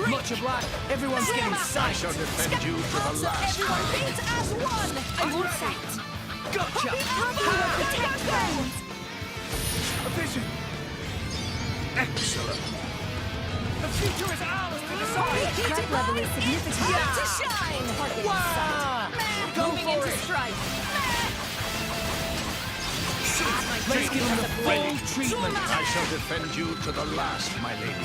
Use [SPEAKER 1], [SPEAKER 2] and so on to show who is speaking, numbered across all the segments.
[SPEAKER 1] Much obliged. Everyone's getting sight.
[SPEAKER 2] I shall defend you to the last.
[SPEAKER 3] Everyone beat as one.
[SPEAKER 1] I won't set. Gotcha.
[SPEAKER 3] Protect friends.
[SPEAKER 2] A vision. Excellent.
[SPEAKER 1] The future is ours to decide.
[SPEAKER 3] Threat level is significant. Time to shine.
[SPEAKER 1] Wow. Go
[SPEAKER 3] Moving
[SPEAKER 1] for
[SPEAKER 3] into
[SPEAKER 1] it.
[SPEAKER 3] strike.
[SPEAKER 1] Let's give him the full treatment.
[SPEAKER 2] I shall defend you to the last, my lady.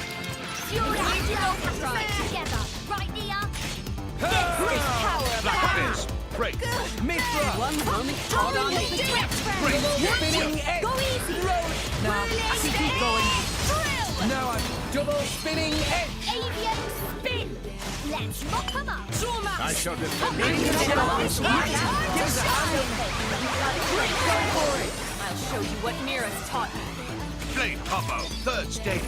[SPEAKER 3] Fury and love strike together. Right, Nia? This power of
[SPEAKER 2] Black
[SPEAKER 3] power.
[SPEAKER 2] Fizz, break.
[SPEAKER 1] Mithra.
[SPEAKER 3] One moment. Hold on.
[SPEAKER 1] Break. Spinning edge.
[SPEAKER 3] Go easy.
[SPEAKER 1] Now, I can keep going.
[SPEAKER 3] Drill.
[SPEAKER 1] Now I'm double spinning edge.
[SPEAKER 3] Avian spin. Let's rock 'em up. Zoom out.
[SPEAKER 2] I shall defend you.
[SPEAKER 1] Give us a hand. Go for it.
[SPEAKER 3] I'll show you what Mira's taught me.
[SPEAKER 2] Flame combo, third stage.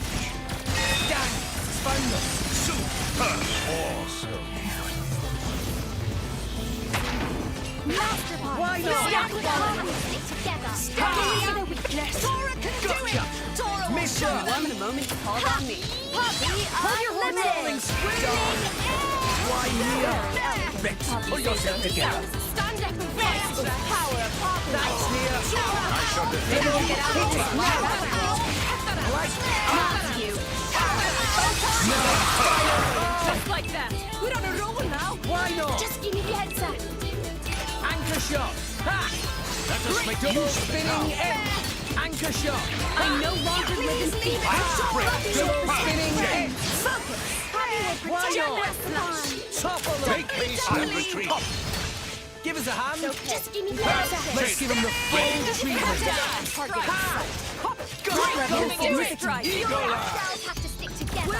[SPEAKER 1] Dang. Found them.
[SPEAKER 2] Super awesome.
[SPEAKER 3] Master Part.
[SPEAKER 1] Why not?
[SPEAKER 3] Stand together. Stick together. Stand the weakness. Tora can do
[SPEAKER 1] Gotcha.
[SPEAKER 3] it. Tora will
[SPEAKER 1] Miss
[SPEAKER 3] show
[SPEAKER 1] her.
[SPEAKER 3] one moment to call on me. Puppy,
[SPEAKER 1] Hold your horse, rolling Why here? Rex, pull yourself together.
[SPEAKER 3] Stand up and fight for the power of Papa.
[SPEAKER 1] Thanks, Nia.
[SPEAKER 2] I shall defend you.
[SPEAKER 3] Not you. Just like that. We're on a roll now.
[SPEAKER 1] Why not?
[SPEAKER 3] Just give me the heads up.
[SPEAKER 1] Anchor shot. Ha!
[SPEAKER 2] Let us make
[SPEAKER 1] Double
[SPEAKER 2] use of it
[SPEAKER 1] spinning
[SPEAKER 2] now.
[SPEAKER 1] edge. Anchor shot.
[SPEAKER 3] I no longer live in fear.
[SPEAKER 1] Double spinning edge.
[SPEAKER 3] Focus. Happy will
[SPEAKER 1] Why
[SPEAKER 3] protect
[SPEAKER 1] not?
[SPEAKER 3] us.
[SPEAKER 1] Topple
[SPEAKER 2] Take
[SPEAKER 1] them.
[SPEAKER 2] haste and retreat.
[SPEAKER 1] Give us a hand.
[SPEAKER 3] Just give me the heads up.
[SPEAKER 1] Let's give him the full treatment.
[SPEAKER 3] Target
[SPEAKER 1] Ha! Go
[SPEAKER 3] Moving
[SPEAKER 1] for
[SPEAKER 3] into
[SPEAKER 1] it.
[SPEAKER 3] strike.
[SPEAKER 2] Eagle Eye.
[SPEAKER 3] Cells have to stick together.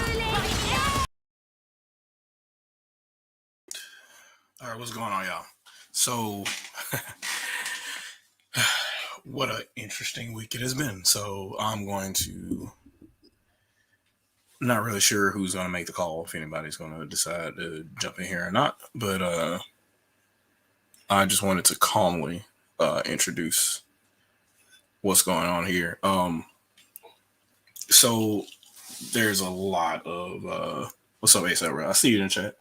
[SPEAKER 4] All right, what's going on, y'all? So, what an interesting week it has been. So, I'm going to, not really sure who's going to make the call, if anybody's going to decide to jump in here or not. But I just wanted to calmly introduce what's going on here. So, there's a lot of, what's up, ASAP? I see you in the chat.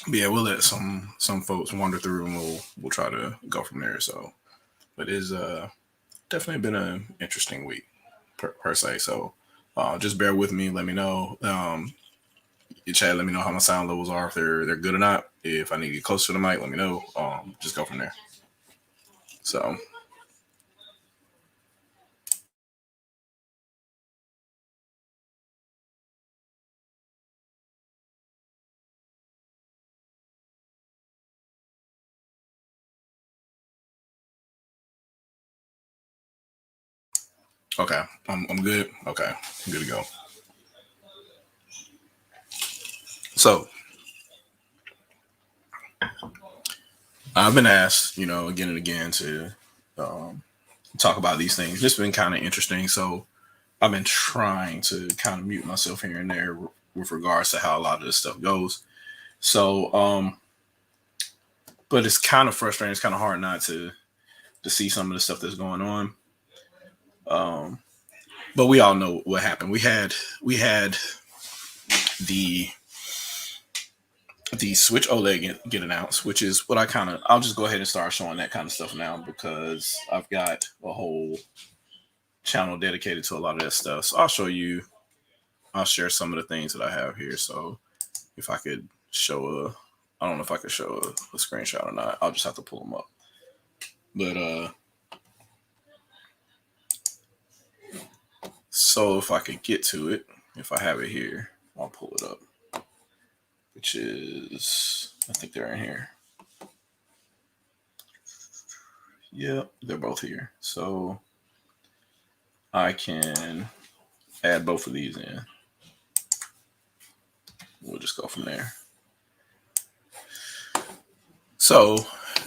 [SPEAKER 4] But yeah, we'll let some folks wander through and we'll try to go from there. So, but it's definitely been an interesting week per se. So, just bear with me. Let me know. Chat. Let me know how my sound levels are, if they're good or not. If I need to get closer to the mic, let me know. Just go from there. So. Okay, I'm good. Okay, I'm good to go. So, I've been asked, again and again to talk about these things. It's been kind of interesting. So, I've been trying to kind of mute myself here and there with regards to how a lot of this stuff goes. So, but it's kind of frustrating. It's kind of hard not to see some of the stuff that's going on. But we all know what happened. We had the Switch OLED get announced, which is what I'll just go ahead and start showing that kind of stuff now, because I've got a whole channel dedicated to a lot of that stuff. So I'll share some of the things that I have here. So if I could show I don't know if I could show a screenshot or not. I'll just have to pull them up. But, so if I could get to it, if I have it here, I'll pull it up, which is, I think they're in here. Yep, they're both here. So I can add both of these in. We'll just go from there. So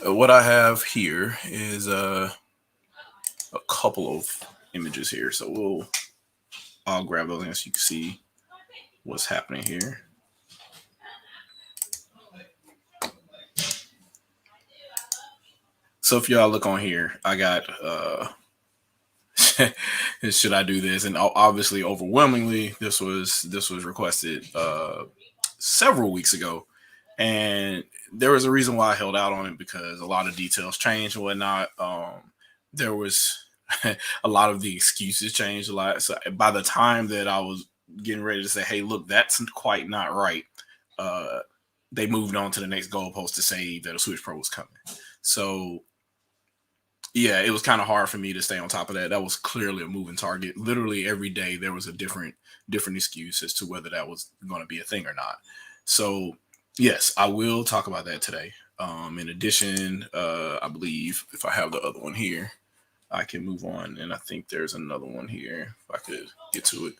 [SPEAKER 4] what I have here is a couple of images here. So I'll grab those in so you can see what's happening here. So if y'all look on here, I got should I do this? And obviously, overwhelmingly, this was requested several weeks ago, and there was a reason why I held out on it because a lot of details changed and whatnot. There was a lot of the excuses changed a lot. So by the time that I was getting ready to say, "Hey, look, that's quite not right," they moved on to the next goalpost to say that a Switch Pro was coming. So yeah, it was kind of hard for me to stay on top of that. That was clearly a moving target. Literally every day there was a different excuse as to whether that was going to be a thing or not. So yes, I will talk about that today. In addition, I believe if I have the other one here, I can move on. And I think there's another one here if I could get to it.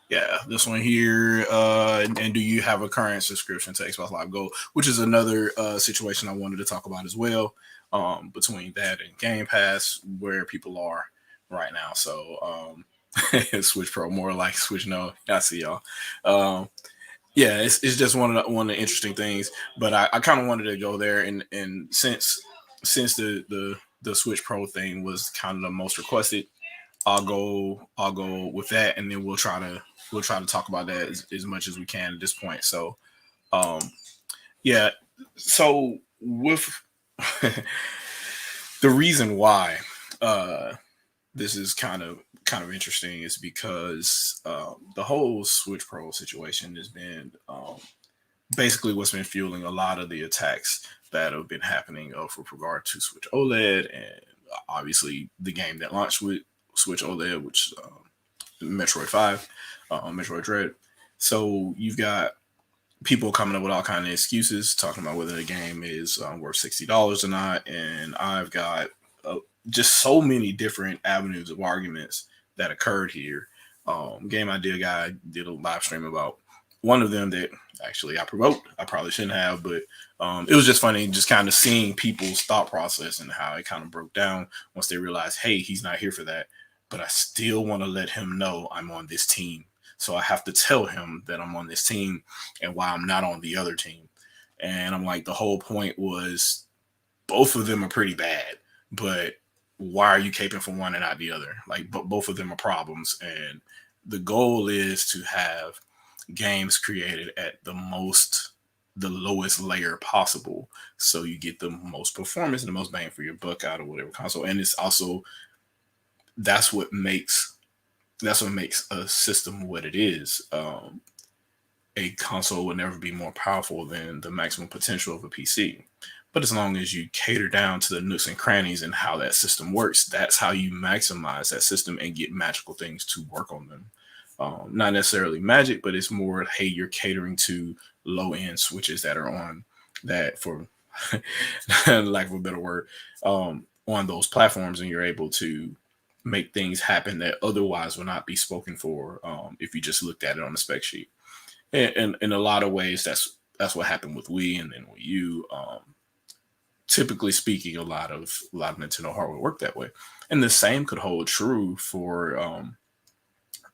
[SPEAKER 4] Yeah, this one here. And do you have a current subscription to Xbox Live Gold, which is another situation I wanted to talk about as well. Between that and Game Pass, where people are right now. So Switch Pro, more like Switch No. I see y'all. Yeah, it's just one of the interesting things. But I kind of wanted to go there, and since the Switch Pro thing was kind of the most requested, I'll go with that, and then we'll try to talk about that as much as we can at this point. So yeah, so with the reason why this is kind of interesting is because the whole Switch Pro situation has been basically what's been fueling a lot of the attacks that have been happening with regard to Switch OLED, and obviously the game that launched with Switch OLED, which Metroid 5, Metroid Dread. So you've got people coming up with all kinds of excuses, talking about whether the game is worth $60 or not, and I've got just so many different avenues of arguments that occurred here. Game Idea Guy did a live stream about one of them that actually I provoked. I probably shouldn't have, but it was just funny just kind of seeing people's thought process and how it kind of broke down once they realized, hey, he's not here for that, but I still want to let him know I'm on this team. So I have to tell him that I'm on this team and why I'm not on the other team. And I'm like, the whole point was both of them are pretty bad, but why are you caping for one and not the other? Like, both of them are problems. And the goal is to have games created at the lowest layer possible, so you get the most performance and the most bang for your buck out of whatever console. And it's also that's what makes a system what it is. A console will never be more powerful than the maximum potential of a PC. But as long as you cater down to the nooks and crannies and how that system works, that's how you maximize that system and get magical things to work on them. Not necessarily magic, but it's more, hey, you're catering to low end switches that are on that, for lack of a better word, on those platforms, and you're able to make things happen that otherwise would not be spoken for if you just looked at it on the spec sheet. And in a lot of ways, that's what happened with Wii and then Wii U. Typically speaking, a lot of Nintendo hardware worked that way, and the same could hold true for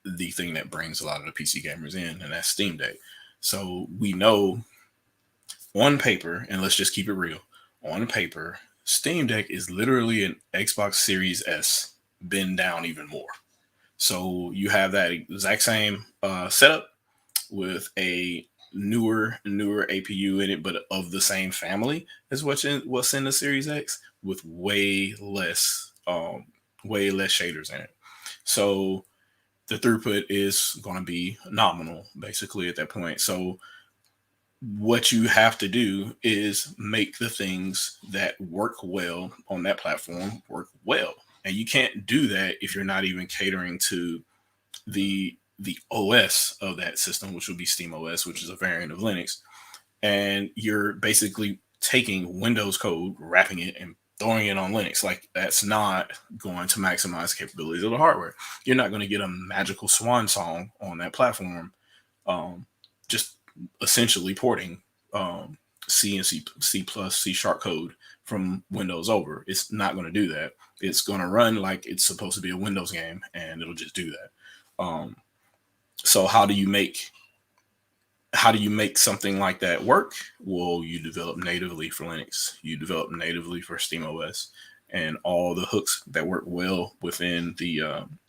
[SPEAKER 4] the thing that brings a lot of the PC gamers in, and that's Steam Deck. So we know on paper, and let's just keep it real, on paper, Steam Deck is literally an Xbox Series S bend down even more. So you have that exact same setup with a newer APU in it, but of the same family as what's in the Series X, with way less shaders in it. So the throughput is going to be nominal, basically, at that point. So what you have to do is make the things that work well on that platform work well. And you can't do that if you're not even catering to the OS of that system, which would be Steam OS, which is a variant of Linux. And you're basically taking Windows code, wrapping it, and throwing it on Linux. Like, that's not going to maximize the capabilities of the hardware. You're not going to get a magical swan song on that platform, just essentially porting C and C plus C sharp code from Windows over. It's not going to do that. It's going to run like it's supposed to be a Windows game, and it'll just do that. So how do you make how do you make something like that work? Well, you develop natively for Linux. You develop natively for SteamOS, and all the hooks that work well within the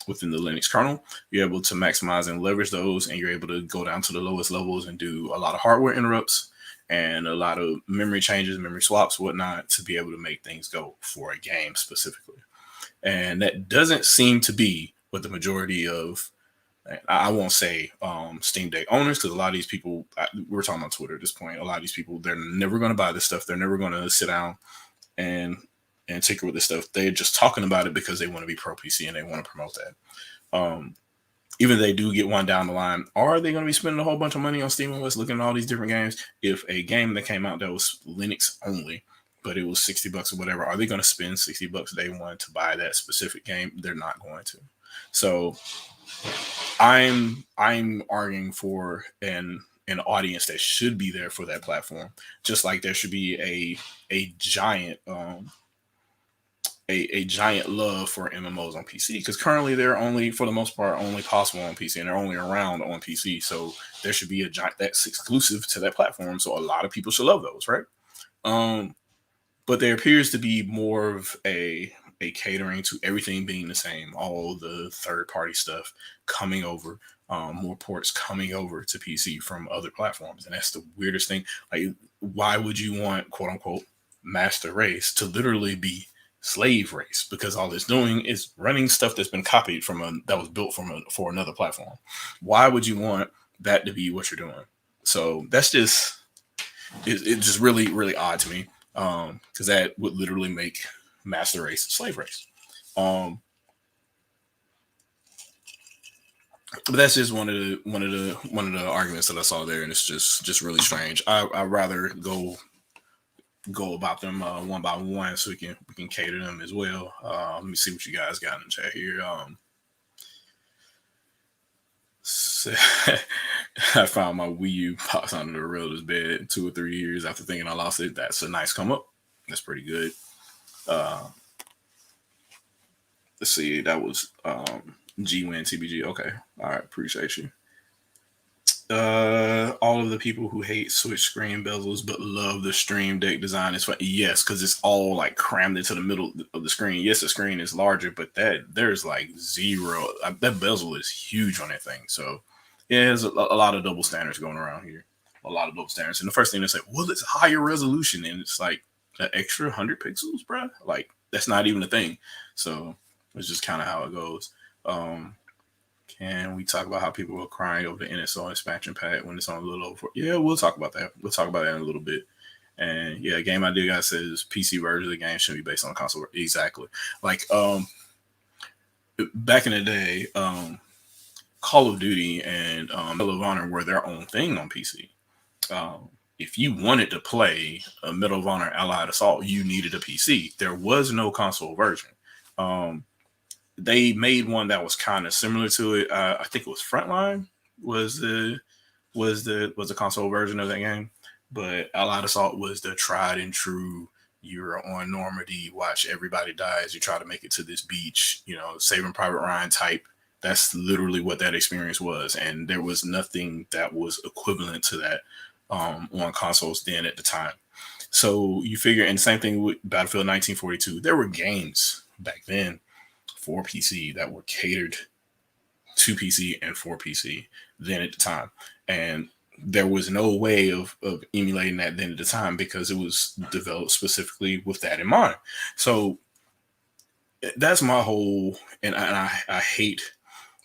[SPEAKER 4] Linux kernel. You're able to maximize and leverage those, and you're able to go down to the lowest levels and do a lot of hardware interrupts and a lot of memory changes, memory swaps, whatnot, to be able to make things go for a game specifically. And that doesn't seem to be what the majority of, I won't say Steam Deck owners, because a lot of these people, we're talking on Twitter at this point, a lot of these people, they're never going to buy this stuff. They're never going to sit down and tinker with this stuff. They're just talking about it because they want to be pro PC and they want to promote that. Even if they do get one down the line, are they going to be spending a whole bunch of money on SteamOS looking at all these different games? If a game that came out that was Linux only, but it was $60 or whatever, are they going to spend $60 day one to buy that specific game? They're not going to. So I'm arguing for an audience that should be there for that platform, just like there should be a giant a giant love for MMOs on PC, because currently they're only, for the most part, only possible on PC, and they're only around on PC. So there should be a giant that's exclusive to that platform. So a lot of people should love those, right? But there appears to be more of a catering to everything being the same, all the third-party stuff coming over, more ports coming over to PC from other platforms. And that's the weirdest thing. Like, why would you want, quote-unquote, master race to literally be slave race? Because all it's doing is running stuff that's been copied from that was built for another platform. Why would you want that to be what you're doing? So that's just, it's just really, really odd to me. Because that would literally make master race slave race. But that's just one of the arguments that I saw there, and it's just really strange. I'd rather go about them one by one, so we can cater them as well. Let me see what you guys got in the chat here. So I found my Wii U box under the realtor's bed 2 or 3 years after thinking I lost it. That's a nice come up. That's pretty good. Let's see. That was G-Win TBG. Okay. All right. Appreciate you. All of the people who hate Switch screen bezels but love the Stream Deck design is fun. Yes, because it's all like crammed into the middle of the screen. Yes, the screen is larger, but there's like zero. That bezel is huge on that thing. So yeah, there's a lot of double standards going around here. A lot of double standards. And the first thing they say, well, it's higher resolution, and it's like an extra 100 pixels, bro. Like, that's not even a thing. So it's just kind of how it goes. Can we talk about how people were crying over the NSO expansion pack when it's on a little over? Yeah, we'll talk about that. We'll talk about that in a little bit. And yeah, Game Idea guy says PC version of the game should be based on console. Exactly. Like back in the day, Call of Duty and Medal of Honor were their own thing on PC. If you wanted to play a Medal of Honor Allied Assault, you needed a PC. There was no console version. They made one that was kind of similar to it. I think it was Frontline was the console version of that game, but Allied Assault was the tried and true. You're on Normandy, watch everybody die as you try to make it to this beach. You know, Saving Private Ryan type. That's literally what that experience was, and there was nothing that was equivalent to that on consoles then at the time. So you figure, and same thing with Battlefield 1942. There were games back then for PC that were catered to PC and for PC then at the time. And there was no way of emulating that then at the time because it was developed specifically with that in mind. So that's my whole, and I hate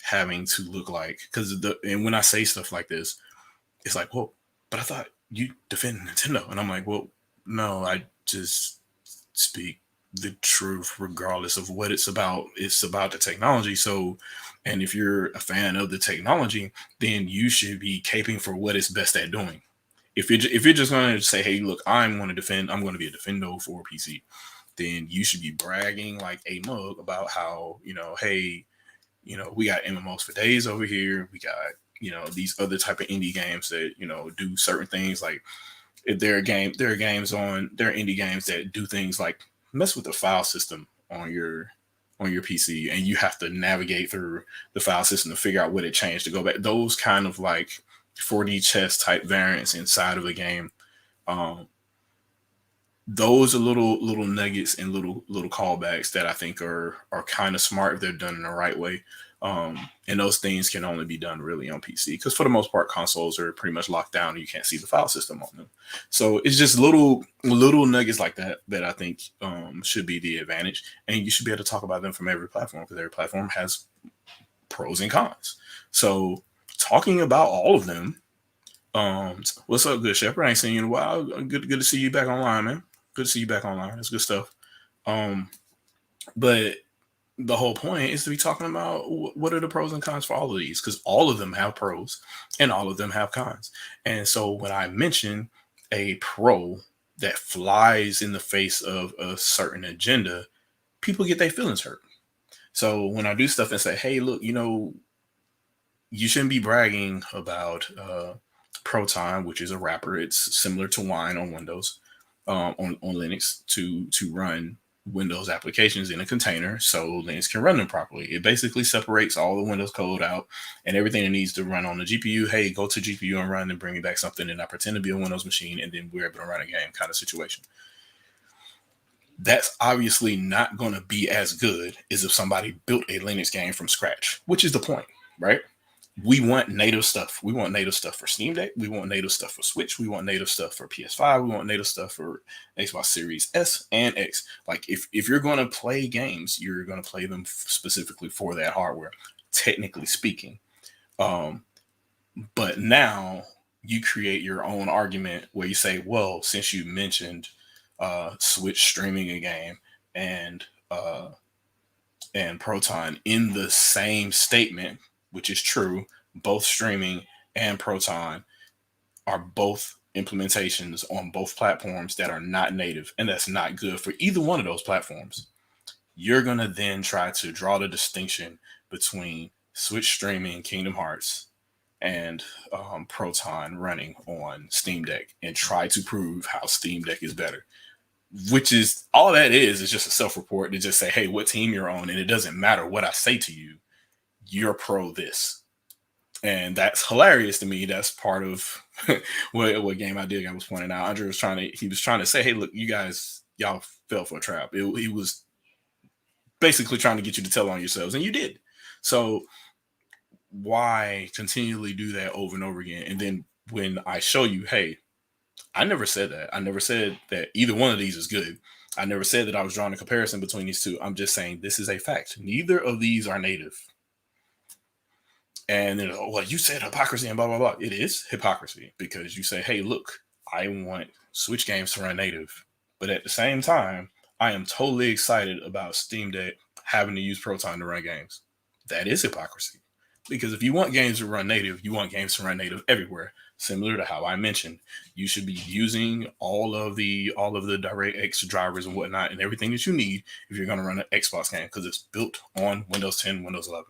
[SPEAKER 4] having to look like, because and when I say stuff like this, it's like, well, but I thought you defend Nintendo. And I'm like, well, no, I just speak the truth regardless of what it's about. It's about the technology. So, and if you're a fan of the technology, then you should be caping for what it's best at doing. If you're just going to say, hey, look, I'm going to be a defendo for PC, then you should be bragging like a mug about how, hey, we got MMOs for days over here. We got, these other type of indie games that, do certain things. Like if there are indie games that do things like mess with the file system on your PC, and you have to navigate through the file system to figure out what it changed to go back. Those kind of like 4D chess type variants inside of a game. Um, those are little nuggets and little callbacks that I think are kind of smart if they're done in the right way. And those things can only be done really on PC because for the most part, consoles are pretty much locked down and you can't see the file system on them. So it's just little nuggets like that that I think should be the advantage, and you should be able to talk about them from every platform because every platform has pros and cons. So talking about all of them. What's up, good Shepherd? I ain't seen you in a while. Good to see you back online, man. Good to see you back online. That's good stuff. But the whole point is to be talking about what are the pros and cons for all of these, because all of them have pros and all of them have cons. And so when I mention a pro that flies in the face of a certain agenda, people get their feelings hurt. So when I do stuff and say, hey, look, you shouldn't be bragging about Proton, which is a wrapper. It's similar to Wine on Windows, on Linux to run Windows applications in a container so Linux can run them properly. It basically separates all the Windows code out and everything that needs to run on the GPU. Hey, go to GPU and run and bring me back something and I pretend to be a Windows machine and then we're able to run a game kind of situation. That's obviously not going to be as good as if somebody built a Linux game from scratch, which is the point, right? We want native stuff. We want native stuff for Steam Deck. We want native stuff for Switch. We want native stuff for PS5. We want native stuff for Xbox Series S and X. Like if you're going to play games, you're going to play them specifically for that hardware, technically speaking. But now you create your own argument where you say, well, since you mentioned Switch streaming a game and Proton in the same statement, which is true, both streaming and Proton are both implementations on both platforms that are not native, and that's not good for either one of those platforms. You're going to then try to draw the distinction between Switch streaming Kingdom Hearts and Proton running on Steam Deck and try to prove how Steam Deck is better, which is all that is just a self-report to just say, hey, what team you're on, and it doesn't matter what I say to you. You're pro this. And that's hilarious to me. That's part of what Game Idea Guy was pointing out. Andre was trying to say, hey, look, y'all fell for a trap. He was basically trying to get you to tell on yourselves, and you did. So why continually do that over and over again? And then when I show you, hey, I never said that. I never said that either one of these is good. I never said that I was drawing a comparison between these two. I'm just saying this is a fact. Neither of these are native. And then, well, you said hypocrisy and blah, blah, blah. It is hypocrisy because you say, hey, look, I want Switch games to run native. But at the same time, I am totally excited about Steam Deck having to use Proton to run games. That is hypocrisy. Because if you want games to run native, you want games to run native everywhere. Similar to how I mentioned, you should be using all of the DirectX drivers and whatnot and everything that you need if you're going to run an Xbox game because it's built on Windows 10, Windows 11.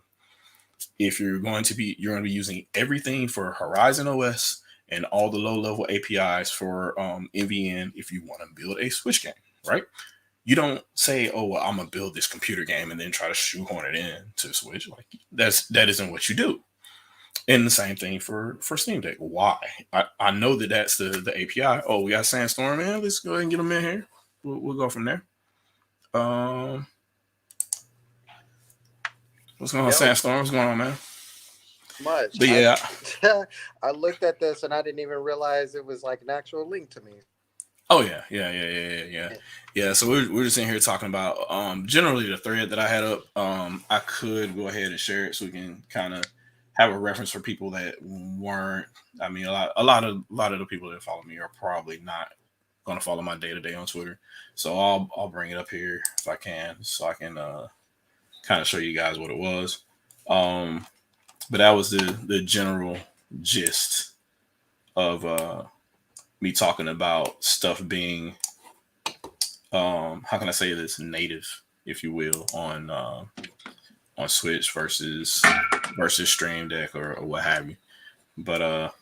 [SPEAKER 4] If you're going to be using everything for Horizon OS and all the low-level APIs for NVN if you want to build a Switch game, right? You don't say, oh, well, I'm going to build this computer game and then try to shoehorn it in to Switch. Like that isn't what you do. And the same thing for Steam Deck. Why? I know that's the API. Oh, we got Sandstorm in. Let's go ahead and get them in here. We'll go from there. What's going on, Sandstorm? What's going on, man?
[SPEAKER 5] Much.
[SPEAKER 4] But yeah,
[SPEAKER 5] I looked at this and I didn't even realize it was like an actual link to me.
[SPEAKER 4] Oh yeah. So we're just in here talking about generally the thread that I had up. I could go ahead and share it so we can kind of have a reference for people that weren't. I mean, a lot of the people that follow me are probably not going to follow my day-to-day on Twitter. So I'll bring it up here if I can, so I can kind of show you guys what it was. But that was the general gist of me talking about stuff being how can I say this, native, if you will, on Switch versus Stream Deck or what have you. But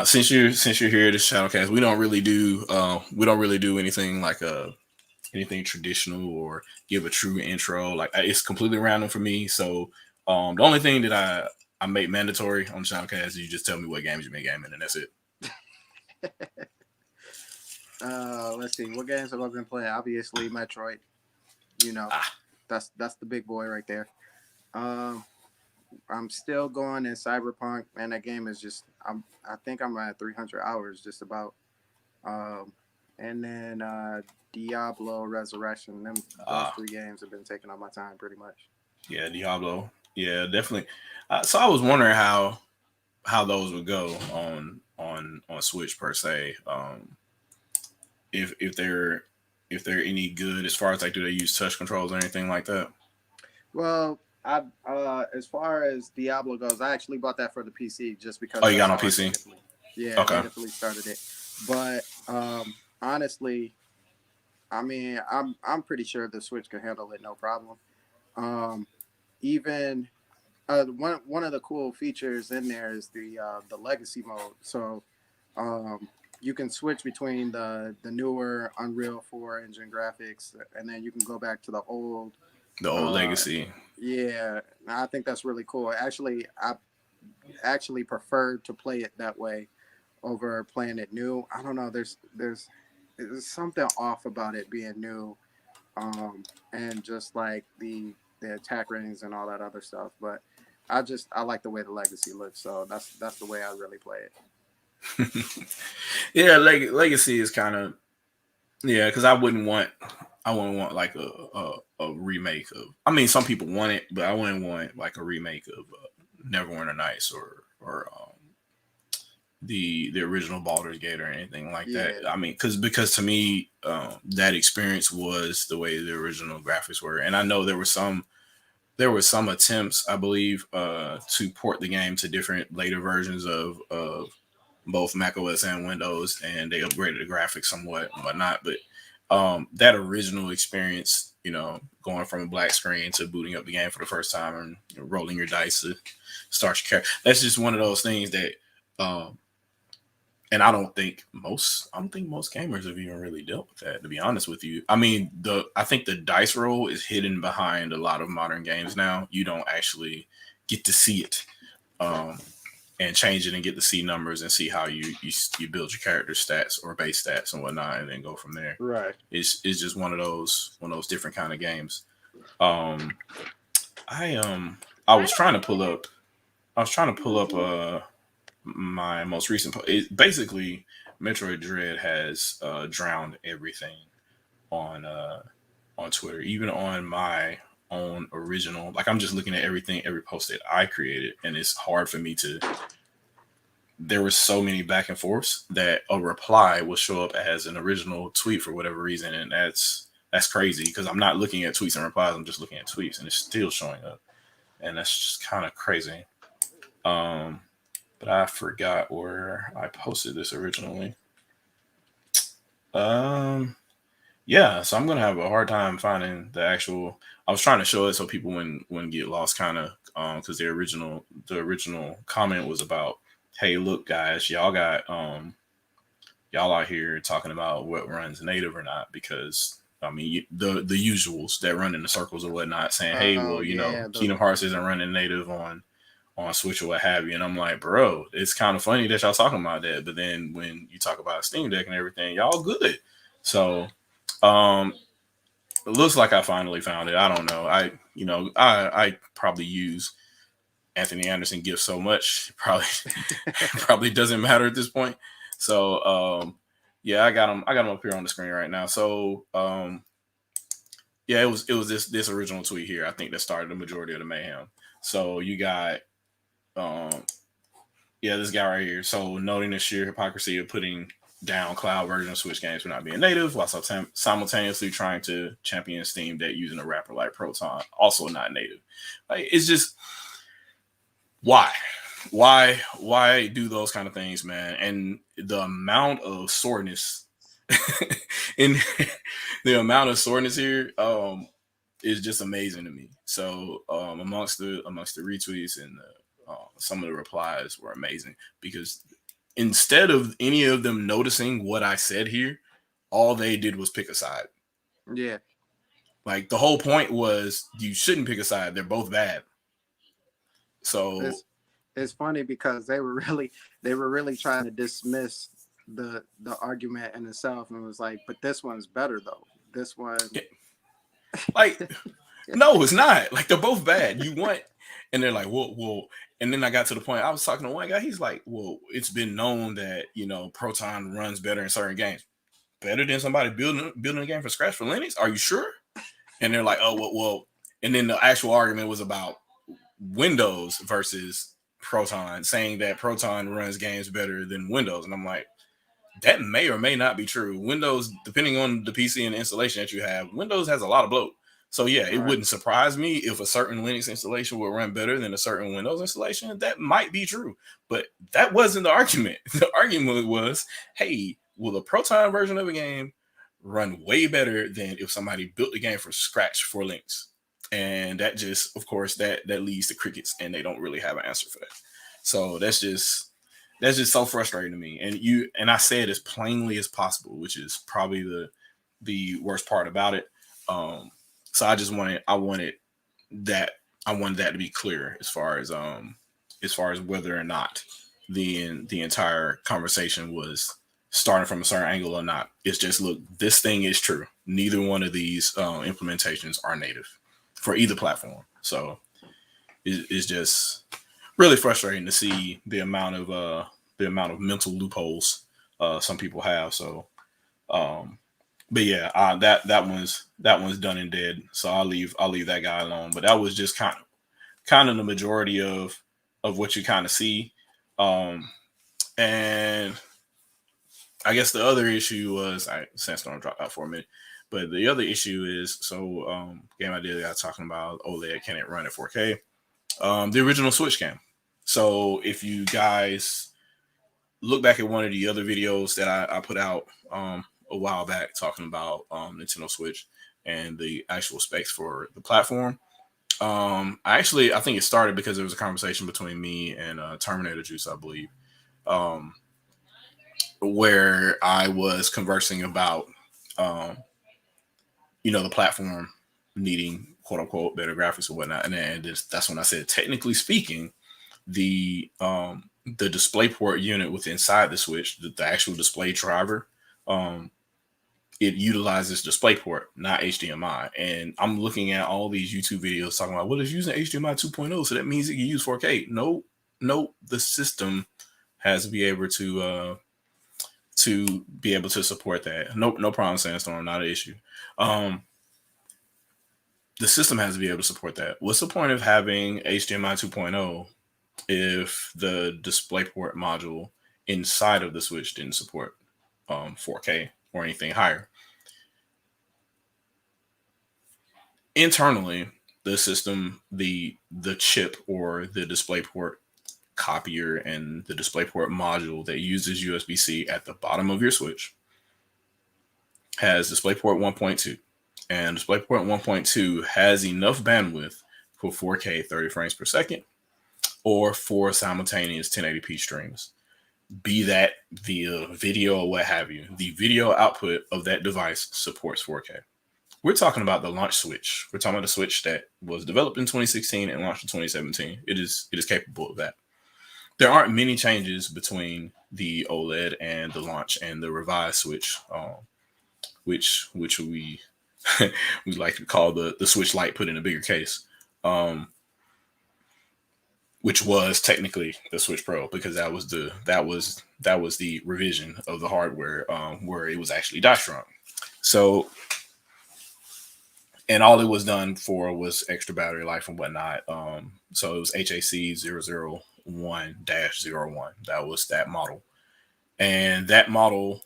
[SPEAKER 4] since you're here to ShadowCast, we don't really do anything like anything traditional or give a true intro. Like it's completely random for me. So the only thing that I make mandatory on ShadowCast. You just tell me what games you been gaming, and that's it.
[SPEAKER 6] Let's see. What games have I been playing? Obviously, Metroid. You know, that's the big boy right there. I'm still going in Cyberpunk, man. That game is just I think I'm at 300 hours just about. And then Diablo Resurrection. Those 3 games have been taking up my time pretty much.
[SPEAKER 4] Yeah, Diablo. Yeah, definitely. So I was wondering how those would go on Switch per se. If they're any good as far as like, do they use touch controls or anything like that?
[SPEAKER 6] Well, I as far as Diablo goes, I actually bought that for the PC just because.
[SPEAKER 4] Oh, you got on PC?
[SPEAKER 6] Yeah,
[SPEAKER 4] okay.
[SPEAKER 6] I definitely started it. But honestly, I mean, I'm pretty sure the Switch can handle it no problem. Even one of the cool features in there is the legacy mode. So you can switch between the newer Unreal 4 engine graphics, and then you can go back to the old
[SPEAKER 4] legacy.
[SPEAKER 6] Yeah, I think that's really cool. Actually, I actually prefer to play it that way over playing it new. I don't know. There's something off about it being new, and just like the attack ratings and all that other stuff. But I like the way the legacy looks, so that's the way I really play it.
[SPEAKER 4] Yeah, legacy is kind of because I wouldn't want like a remake of. I mean, some people want it, but I wouldn't want like a remake of Neverwinter Nights or the original Baldur's Gate or anything like that. I mean, because to me, that experience was the way the original graphics were, and I know there were some attempts, I believe, to port the game to different later versions of both macOS and Windows, and they upgraded the graphics somewhat and whatnot. But that original experience, going from a black screen to booting up the game for the first time and rolling your dice to start your character, that's just one of those things that, and I don't think most gamers have even really dealt with that, to be honest with you. I mean, I think the dice roll is hidden behind a lot of modern games now. You don't actually get to see it. And change it and get to see numbers and see how you build your character stats or base stats and whatnot, and then go from there.
[SPEAKER 6] Right.
[SPEAKER 4] It's just one of those different kind of games. I was trying to pull up my most recent. Basically, Metroid Dread has drowned everything on Twitter, even on my own original. Like, I'm just looking at every post that I created, and it's hard for me to. There were so many back and forths that a reply will show up as an original tweet for whatever reason, and that's crazy because I'm not looking at tweets and replies. I'm just looking at tweets, and it's still showing up, and that's just kind of crazy. But I forgot where I posted this originally. Yeah, so I'm gonna have a hard time finding the actual. I was trying to show it so people wouldn't get lost, kind of, because the original comment was about, hey, look, guys, y'all out here talking about what runs native or not, because I mean the usuals that run in the circles or whatnot, saying, hey, well, Kingdom Hearts isn't running native on Switch or what have you, and I'm like, bro, it's kind of funny that y'all talking about that, but then when you talk about Steam Deck and everything, y'all good. So. It looks like I finally found it. I don't know. I probably use Anthony Anderson gifts so much, probably doesn't matter at this point. So yeah, I got him up here on the screen right now. So yeah, it was this original tweet here, I think, that started the majority of the mayhem. So you got this guy right here. So, noting the sheer hypocrisy of putting down cloud version of Switch games for not being native, while simultaneously trying to champion Steam Deck using a wrapper like Proton, also not native. Like, it's just why do those kind of things, man? And the amount of soreness in the amount of soreness here is just amazing to me. So amongst the retweets and some of the replies were amazing, because instead of any of them noticing what I said here, all they did was pick a side.
[SPEAKER 6] Yeah.
[SPEAKER 4] Like, the whole point was, you shouldn't pick a side. They're both bad. So
[SPEAKER 6] it's funny because they were really trying to dismiss the argument in itself, and was like, but this one's better though. This one,
[SPEAKER 4] Like, no, it's not. Like, they're both bad. You want, and they're like, well, and then I got to the point. I was talking to one guy. He's like, well, it's been known that Proton runs better in certain games, better than somebody building a game from scratch for Linux. Are you sure? And they're like, oh, well. And then the actual argument was about Windows versus Proton, saying that Proton runs games better than Windows. And I'm like, that may or may not be true. Windows, depending on the PC and the installation that you have, Windows has a lot of bloat. So yeah, it wouldn't surprise me if a certain Linux installation would run better than a certain Windows installation. That might be true, but that wasn't the argument. The argument was, hey, will the Proton version of a game run way better than if somebody built the game from scratch for Linux? And that just, of course, that leads to crickets, and they don't really have an answer for that. So that's just so frustrating to me. And I say it as plainly as possible, which is probably the worst part about it. So I wanted that to be clear as far as whether or not the entire conversation was starting from a certain angle or not. It's just, look, this thing is true. Neither one of these implementations are native for either platform. So it's just really frustrating to see the amount of mental loopholes some people have. So, but yeah, that one's done and dead. So I'll leave that guy alone. But that was just kind of the majority of what you kind of see. And I guess the other issue was, Sense gonna drop out for a minute, but the other issue is, so Game Idea got talking about OLED, can it run at 4K? The original Switch game. So if you guys look back at one of the other videos that I put out a while back talking about Nintendo Switch and the actual specs for the platform, I think it started because there was a conversation between me and Terminator Juice, I believe, where I was conversing about the platform needing quote unquote better graphics or whatnot, and that's when I said, technically speaking, the DisplayPort unit within inside the Switch, the actual display driver, it utilizes DisplayPort, not HDMI. And I'm looking at all these YouTube videos talking about, well, it's using HDMI 2.0, so that means it can use 4K. No, the system has to be able to support that. No problem, Sandstorm, not an issue. The system has to be able to support that. What's the point of having HDMI 2.0 if the DisplayPort module inside of the Switch didn't support 4K or anything higher? Internally, the system, the chip or the DisplayPort copier and the DisplayPort module that uses USB-C at the bottom of your Switch has DisplayPort 1.2, and DisplayPort 1.2 has enough bandwidth for 4K 30 frames per second or for simultaneous 1080p streams, be that via video or what have you. The video output of that device supports 4K. We're talking about the launch Switch. We're talking about a Switch that was developed in 2016 and launched in 2017. It is capable of that. There aren't many changes between the OLED and the launch and the revised Switch, which we we like to call the Switch Lite put in a bigger case, which was technically the Switch Pro, because that was the revision of the hardware where it was actually die shrunk. So, and all it was done for was extra battery life and whatnot. So it was HAC 001-01. That was that model. And that model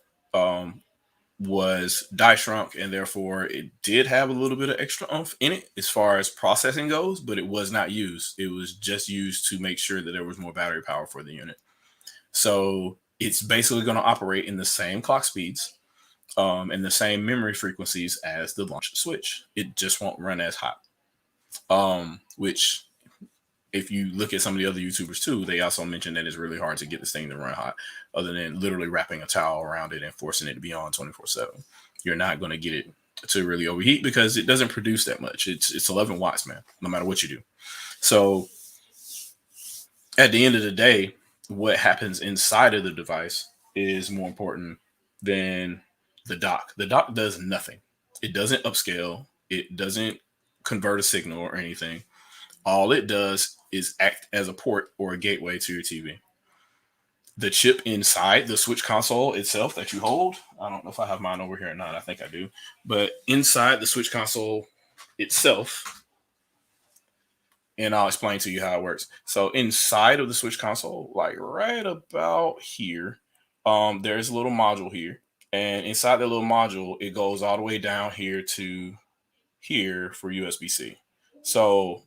[SPEAKER 4] was die shrunk, and therefore it did have a little bit of extra oomph in it as far as processing goes, but it was not used. It was just used to make sure that there was more battery power for the unit. So it's basically going to operate in the same clock speeds and the same memory frequencies as the launch Switch. It just won't run as hot. Which, if you look at some of the other YouTubers too, they also mentioned that it's really hard to get this thing to run hot, other than literally wrapping a towel around it and forcing it to be on 24/7. You're not going to get it to really overheat because it doesn't produce that much. It's 11 watts, man, no matter what you do. So at the end of the day, what happens inside of the device is more important than the dock. The dock does nothing. It doesn't upscale. It doesn't convert a signal or anything. All it does is act as a port or a gateway to your TV. The chip inside the Switch console itself that you hold, I don't know if I have mine over here or not. I think I do. But inside the Switch console itself, and I'll explain to you how it works. So inside of the Switch console, like right about here, there's a little module here. And inside the little module, it goes all the way down here to here for USB-C. So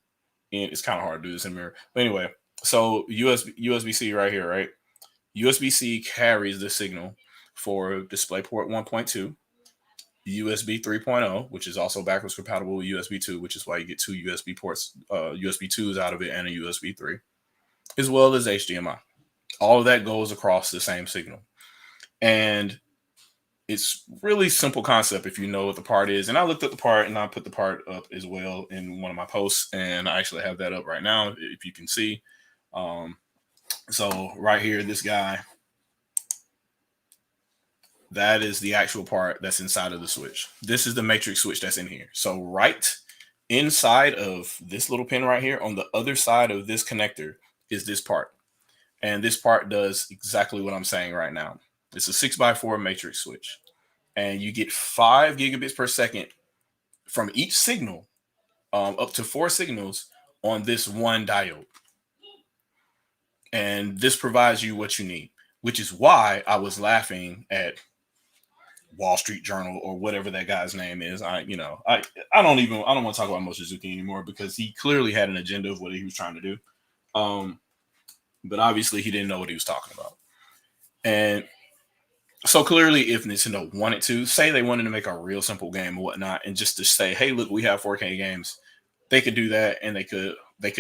[SPEAKER 4] and it's kind of hard to do this in mirror. But anyway, so USB-C right here, right? USB-C carries the signal for DisplayPort 1.2, USB 3.0, which is also backwards compatible with USB 2, which is why you get two USB ports, USB 2s out of it and a USB 3, as well as HDMI. All of that goes across the same signal. And it's really simple concept if you know what the part is. And I looked at the part and I put the part up as well in one of my posts. And I actually have that up right now, if you can see. So right here, this guy, that is the actual part that's inside of the switch. This is the matrix switch that's in here. So right inside of this little pin right here, on the other side of this connector, is this part. And this part does exactly what I'm saying right now. It's a 6x4 matrix switch. And you get 5 gigabits per second from each signal, up to 4 signals on this one diode. And this provides you what you need, which is why I was laughing at Wall Street Journal or whatever that guy's name is. I don't want to talk about Mochizuki anymore because he clearly had an agenda of what he was trying to do. But obviously he didn't know what he was talking about. And so clearly if Nintendo wanted to, say they wanted to make a real simple game or whatnot, and just to say, hey, look, we have 4K games, they could do that. And they could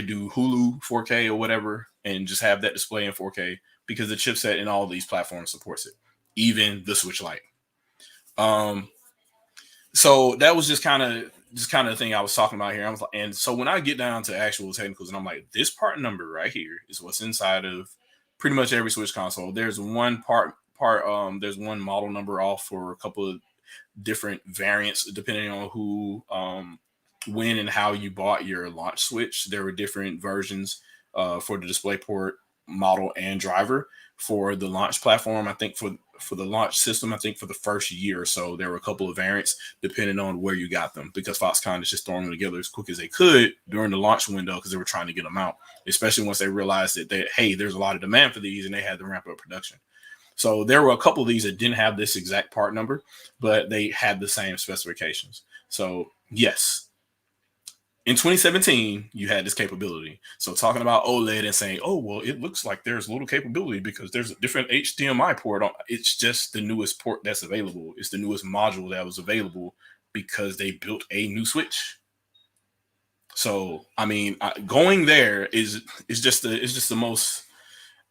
[SPEAKER 4] do Hulu 4K or whatever and just have that display in 4K because the chipset in all these platforms supports it, even the Switch Lite. So that was just kind of the thing I was talking about here. I was like, and so when I get down to actual technicals, and I'm like, this part number right here is what's inside of pretty much every Switch console. There's one there's one model number off for a couple of different variants depending on who, when and how you bought your launch Switch. There were different versions for the DisplayPort model and driver for the launch platform. I think for the launch system, I think for the first year or so, there were a couple of variants depending on where you got them, because Foxconn is just throwing them together as quick as they could during the launch window because they were trying to get them out, especially once they realized that hey, there's a lot of demand for these and they had to ramp up production. So there were a couple of these that didn't have this exact part number, but they had the same specifications. So yes, in 2017, you had this capability. So talking about OLED and saying, oh, well, it looks like there's little capability because there's a different HDMI port on. It's just the newest port that's available. It's the newest module that was available because they built a new Switch. So, I mean, going there is just the most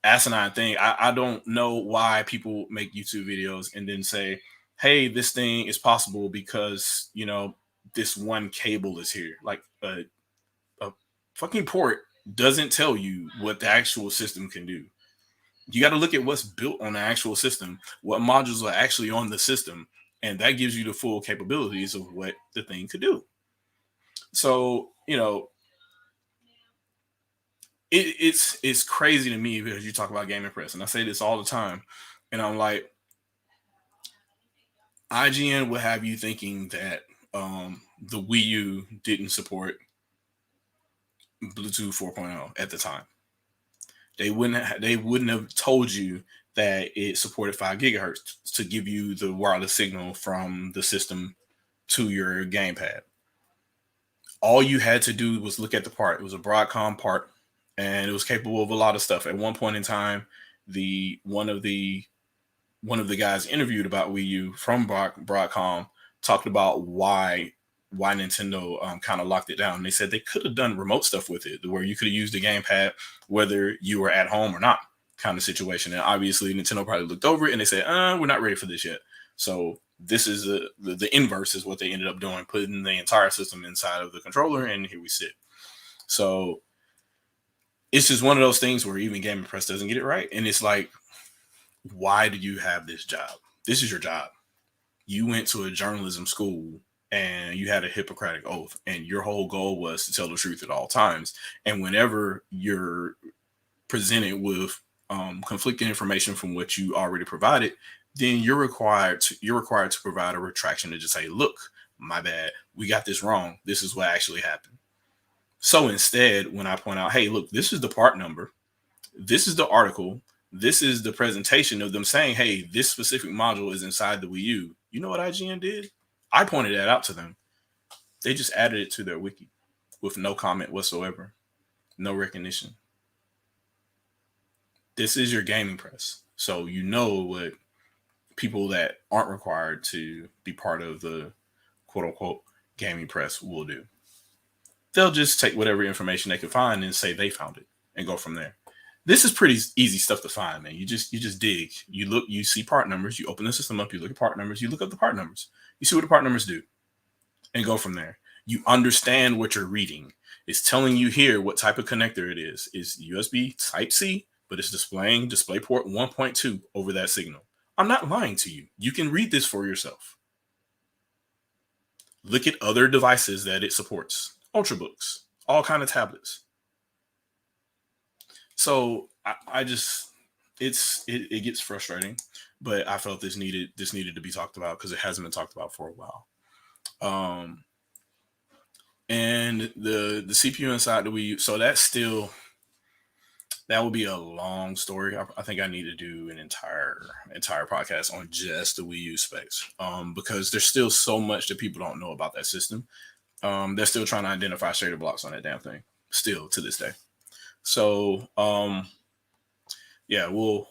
[SPEAKER 4] asinine thing. I don't know why people make YouTube videos and then say, hey, this thing is possible because, this one cable is here. Like a fucking port doesn't tell you what the actual system can do. You got to look at what's built on the actual system, what modules are actually on the system, and that gives you the full capabilities of what the thing could do. So, it's crazy to me because you talk about Game Press, and I say this all the time, and I'm like, IGN would have you thinking that the Wii U didn't support Bluetooth 4.0 at the time. They wouldn't have told you that it supported 5 gigahertz to give you the wireless signal from the system to your gamepad. All you had to do was look at the part. It was a Broadcom part, and it was capable of a lot of stuff. At one point in time, one of the guys interviewed about Wii U from Broadcom talked about why Nintendo kind of locked it down. They said they could have done remote stuff with it, where you could have used the gamepad whether you were at home or not, kind of situation. And obviously Nintendo probably looked over it and they said, we're not ready for this yet. So this is the inverse is what they ended up doing, putting the entire system inside of the controller, and here we sit. So it's just one of those things where even Gaming Press doesn't get it right. And it's like, why do you have this job? This is your job. You went to a journalism school and you had a Hippocratic oath, and your whole goal was to tell the truth at all times. And whenever you're presented with conflicting information from what you already provided, then you're required to provide a retraction to just say, look, my bad, we got this wrong. This is what actually happened. So instead, when I point out, hey, look, this is the part number, this is the article, this is the presentation of them saying, hey, this specific module is inside the Wii U. You know what IGN did? I pointed that out to them. They just added it to their wiki with no comment whatsoever, no recognition. This is your Gaming Press. So you know what people that aren't required to be part of the quote unquote Gaming Press will do. They'll just take whatever information they can find and say they found it and go from there. This is pretty easy stuff to find, man. You just dig. You look, you see part numbers, you open the system up, you look at part numbers, you look up the part numbers, you see what the part numbers do, and go from there. You understand what you're reading. It's telling you here what type of connector it is. It's USB Type-C, but it's displaying DisplayPort 1.2 over that signal. I'm not lying to you. You can read this for yourself. Look at other devices that it supports. Ultrabooks, all kind of tablets. So I just, it gets frustrating, but I felt this needed to be talked about because it hasn't been talked about for a while. And the CPU inside the Wii U, so that's still, that would be a long story. I think I need to do an entire podcast on just the Wii U specs, because there's still so much that people don't know about that system. They're still trying to identify shader blocks on that damn thing, still to this day. So, yeah, we'll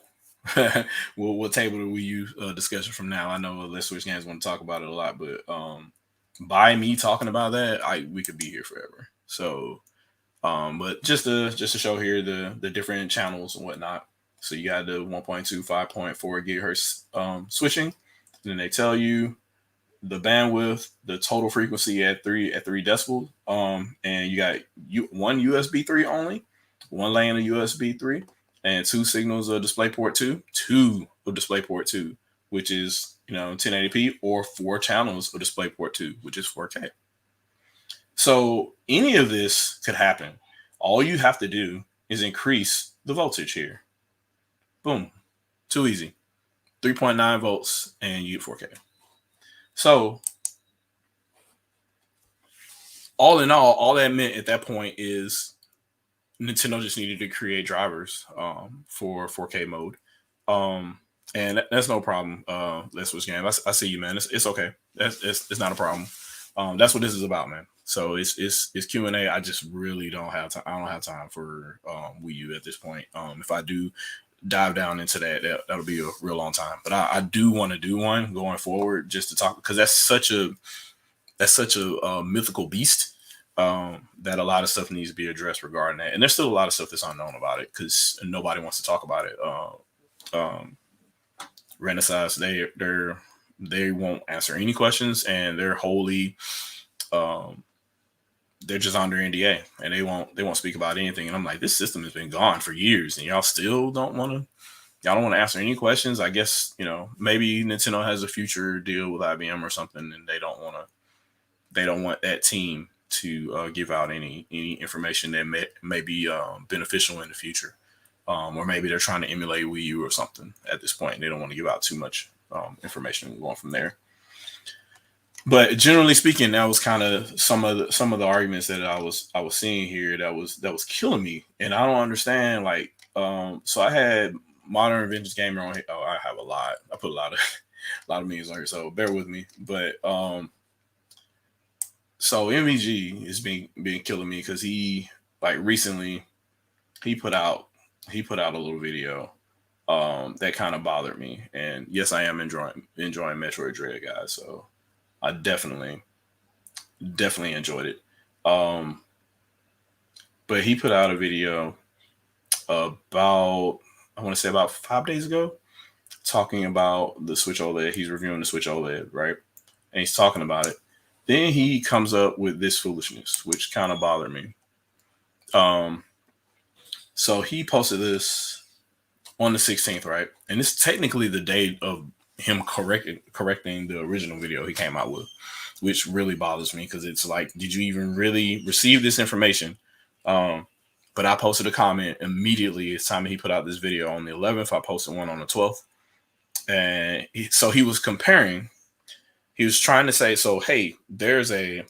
[SPEAKER 4] we'll table the Wii U discussion from now. I know Let's Switch Games want to talk about it a lot, but by me talking about that, we could be here forever. So, but just to show here the different channels and whatnot. So you got the 1.2, 5.4 gigahertz switching, and then they tell you the bandwidth, the total frequency at 3 decibels. And you got one USB 3 only, one lane of USB 3, and two signals of DisplayPort 2, two of DisplayPort 2, which is 1080p, or 4 channels of DisplayPort 2, which is 4K. So any of this could happen. All you have to do is increase the voltage here. Boom. Too easy. 3.9 volts and you get 4K. So all in all that meant at that point is Nintendo just needed to create drivers for 4K mode. And that's no problem. Let's Switch Game. I see you, man. It's okay. It's not a problem. That's what this is about, man. So it's Q&A. I just really don't have time. I don't have time for Wii U at this point. If I do dive down into that'll be a real long time. But I do want to do one going forward just to talk, because that's such a mythical beast that a lot of stuff needs to be addressed regarding that. And there's still a lot of stuff that's unknown about it because nobody wants to talk about it. Renaissance, they won't answer any questions, and they're wholly they're just under NDA, and they won't speak about anything. And I'm like, this system has been gone for years, and y'all still don't want to answer any questions. I guess maybe Nintendo has a future deal with IBM or something, and they don't want that team to give out any information that may be beneficial in the future. Or maybe they're trying to emulate Wii U or something at this point. They don't want to give out too much information going from there. But generally speaking, that was kind of some of the arguments that I was seeing here that was killing me, and I don't understand. Like, so I had Modern Vintage Gamer on here. Oh, I have a lot. I put a lot of memes on here, so bear with me. But so MVG is being killing me because he recently he put out a little video that kind of bothered me. And yes, I am enjoying Metroid Dread, guys. So I definitely enjoyed it. But he put out a video about 5 days ago, talking about the Switch OLED. He's reviewing the Switch OLED, right? And he's talking about it. Then he comes up with this foolishness, which kind of bothered me. So he posted this on the 16th, right? And it's technically the day of him correcting the original video he came out with, which really bothers me because it's like, did you even really receive this information? But I posted a comment immediately. It's time he put out this video on the 11th. I posted one on the 12th. And so he was comparing. He was trying to say, so, hey, there's a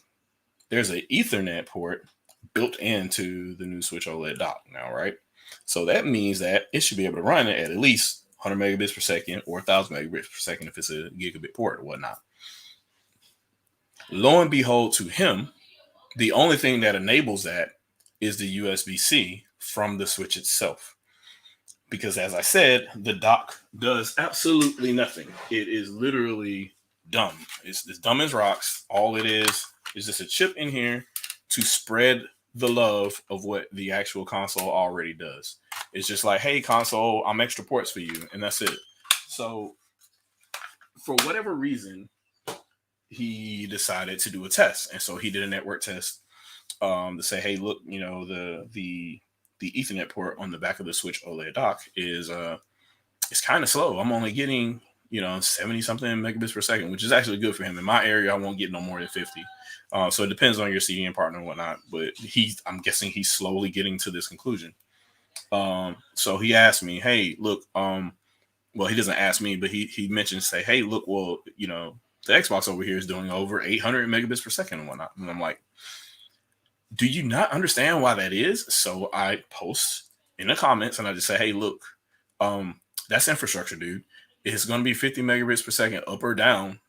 [SPEAKER 4] Ethernet port built into the new Switch OLED dock now, right? So that means that it should be able to run it at least 100 megabits per second or 1,000 megabits per second if it's a gigabit port or whatnot. Lo and behold, to him, the only thing that enables that is the USB-C from the Switch itself. Because as I said, the dock does absolutely nothing. It is literally dumb. It's dumb as rocks. All it is just a chip in here to spread the love of what the actual console already does. It's just like, hey, console, I'm extra ports for you. And that's it. So for whatever reason, he decided to do a test. And so he did a network test to say, hey, look, you know, the Ethernet port on the back of the Switch OLED dock is it's kind of slow. I'm only getting, 70 something megabits per second, which is actually good for him. In my area, I won't get no more than 50. So it depends on your CDN partner and whatnot, but I'm guessing he's slowly getting to this conclusion. So he asked me, hey, look, well, he doesn't ask me, but he mentioned, say, hey, look, well, the Xbox over here is doing over 800 megabits per second and whatnot. And I'm like, do you not understand why that is? So I post in the comments and I just say, hey, look, that's infrastructure, dude. It's going to be 50 megabits per second up or down,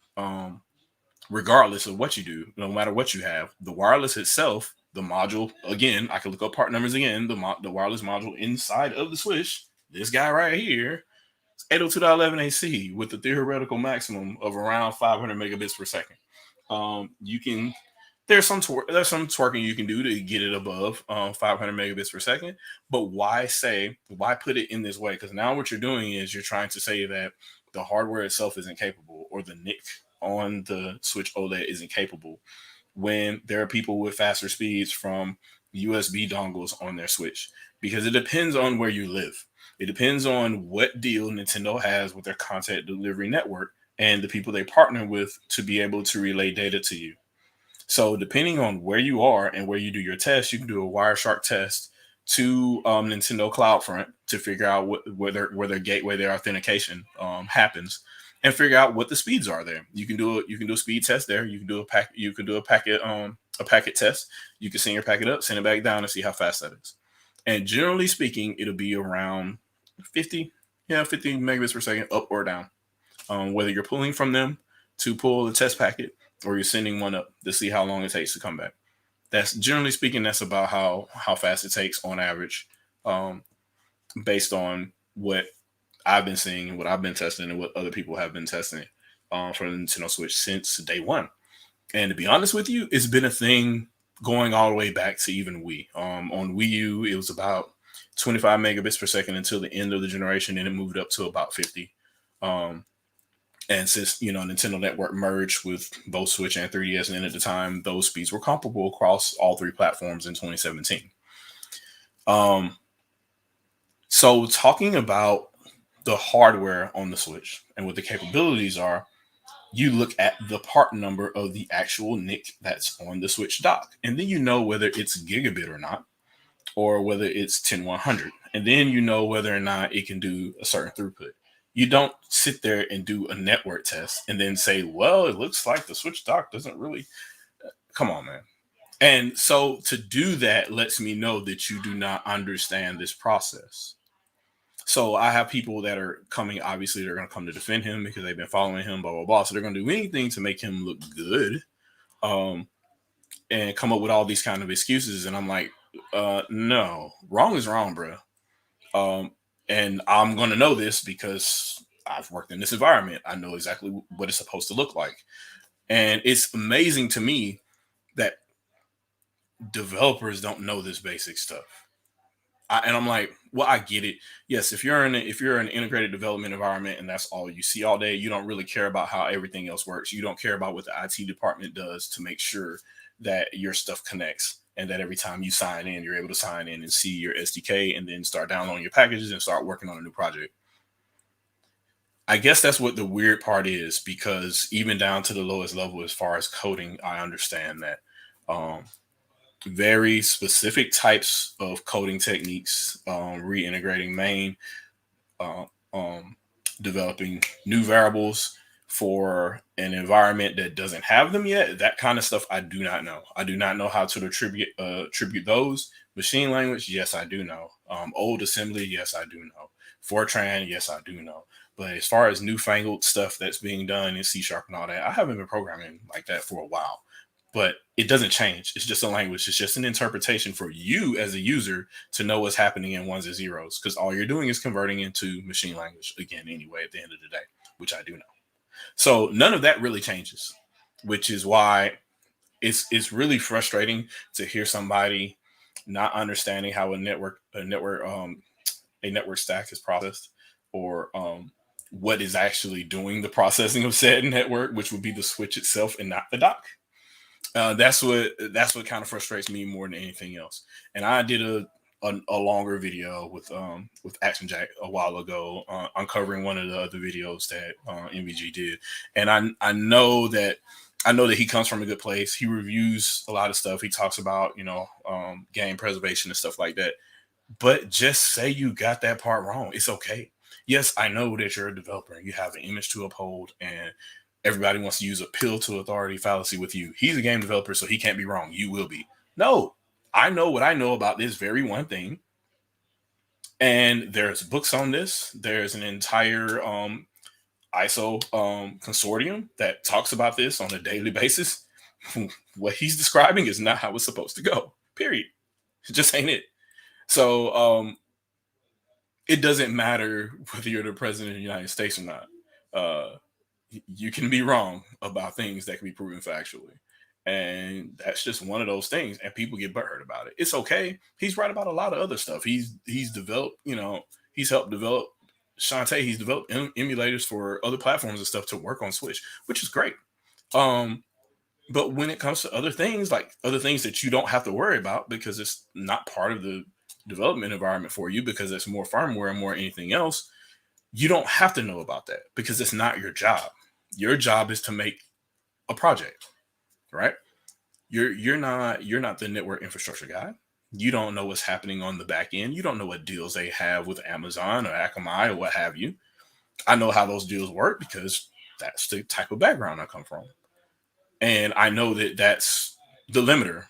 [SPEAKER 4] regardless of what you do, no matter what you have. The wireless itself, the module, again, I can look up part numbers again, the wireless module inside of the Switch, this guy right here, 802.11ac with the theoretical maximum of around 500 megabits per second. There's some twerking you can do to get it above 500 megabits per second, but why put it in this way? Because now what you're doing is you're trying to say that the hardware itself isn't capable, or the NIC on the Switch OLED isn't capable, when there are people with faster speeds from USB dongles on their Switch, because it depends on where you live. It depends on what deal Nintendo has with their content delivery network and the people they partner with to be able to relay data to you. So depending on where you are and where you do your test, you can do a Wireshark test to Nintendo CloudFront to figure out where their gateway, their authentication happens, and figure out what the speeds are there. You can do a speed test there. You can do a packet test. You can send your packet up, send it back down, and see how fast that is. And generally speaking, it'll be around 50 megabits per second up or down. Whether you're pulling from them to pull the test packet, or you're sending one up to see how long it takes to come back. That's generally speaking, that's about how fast it takes on average, based on what I've been seeing, what I've been testing, and what other people have been testing for the Nintendo Switch since day one. And to be honest with you, it's been a thing going all the way back to even Wii. On Wii U, it was about 25 megabits per second until the end of the generation, and it moved up to about 50. And since, Nintendo Network merged with both Switch and 3DS, and then at the time, those speeds were comparable across all three platforms in 2017. So talking about the hardware on the Switch and what the capabilities are, you look at the part number of the actual NIC that's on the Switch dock, and then you know whether it's gigabit or not, or whether it's 10100, and then you know whether or not it can do a certain throughput. You don't sit there and do a network test and then say, well, it looks like the Switch dock doesn't really. Come on, man. And so to do that lets me know that you do not understand this process. So I have people that are coming, obviously they're going to come to defend him because they've been following him, blah, blah, blah. So they're going to do anything to make him look good, and come up with all these kind of excuses. And I'm like, no, wrong is wrong, bro. And I'm going to know this because I've worked in this environment. I know exactly what it's supposed to look like. And it's amazing to me that developers don't know this basic stuff. And I'm like, well, I get it. Yes, if you're in an integrated development environment and that's all you see all day, you don't really care about how everything else works. You don't care about what the IT department does to make sure that your stuff connects and that every time you sign in, you're able to sign in and see your SDK and then start downloading your packages and start working on a new project. I guess that's what the weird part is, because even down to the lowest level as far as coding, I understand that very specific types of coding techniques, reintegrating main, uh, developing new variables for an environment that doesn't have them yet. That kind of stuff I do not know. I do not know how to attribute those. Machine language, yes, I do know. Old assembly, yes, I do know. Fortran, yes, I do know. But as far as newfangled stuff that's being done in C# and all that, I haven't been programming like that for a while. But it doesn't change. It's just a language. It's just an interpretation for you as a user to know what's happening in ones and zeros, because all you're doing is converting into machine language again anyway at the end of the day, which I do know. So none of that really changes, which is why it's really frustrating to hear somebody not understanding how a network stack is processed, or what is actually doing the processing of said network, which would be the switch itself and not the dock. That's what kind of frustrates me more than anything else. And I did a longer video with Action Jack a while ago, uncovering one of the other videos that MVG did. And I know that he comes from a good place. He reviews a lot of stuff. He talks about, game preservation and stuff like that. But just say you got that part wrong. It's okay. Yes, I know that you're a developer and you have an image to uphold, and everybody wants to use appeal to authority fallacy with you. He's a game developer, so he can't be wrong. You will be. No, I know what I know about this very one thing. And there's books on this. There's an entire ISO consortium that talks about this on a daily basis. What he's describing is not how it's supposed to go, period. It just ain't it. So it doesn't matter whether you're the president of the United States or not. You can be wrong about things that can be proven factually. And that's just one of those things. And people get butthurt about it. It's okay. He's right about a lot of other stuff. He's developed, he's helped develop Shantae. He's developed emulators for other platforms and stuff to work on Switch, which is great. But when it comes to other things, like other things that you don't have to worry about because it's not part of the development environment for you, because it's more firmware and more anything else, you don't have to know about that because it's not your job. Your job is to make a project, right? You're not the network infrastructure guy. You don't know what's happening on the back end. You don't know what deals they have with Amazon or Akamai or what have you. I know how those deals work because that's the type of background I come from. And I know that that's the limiter.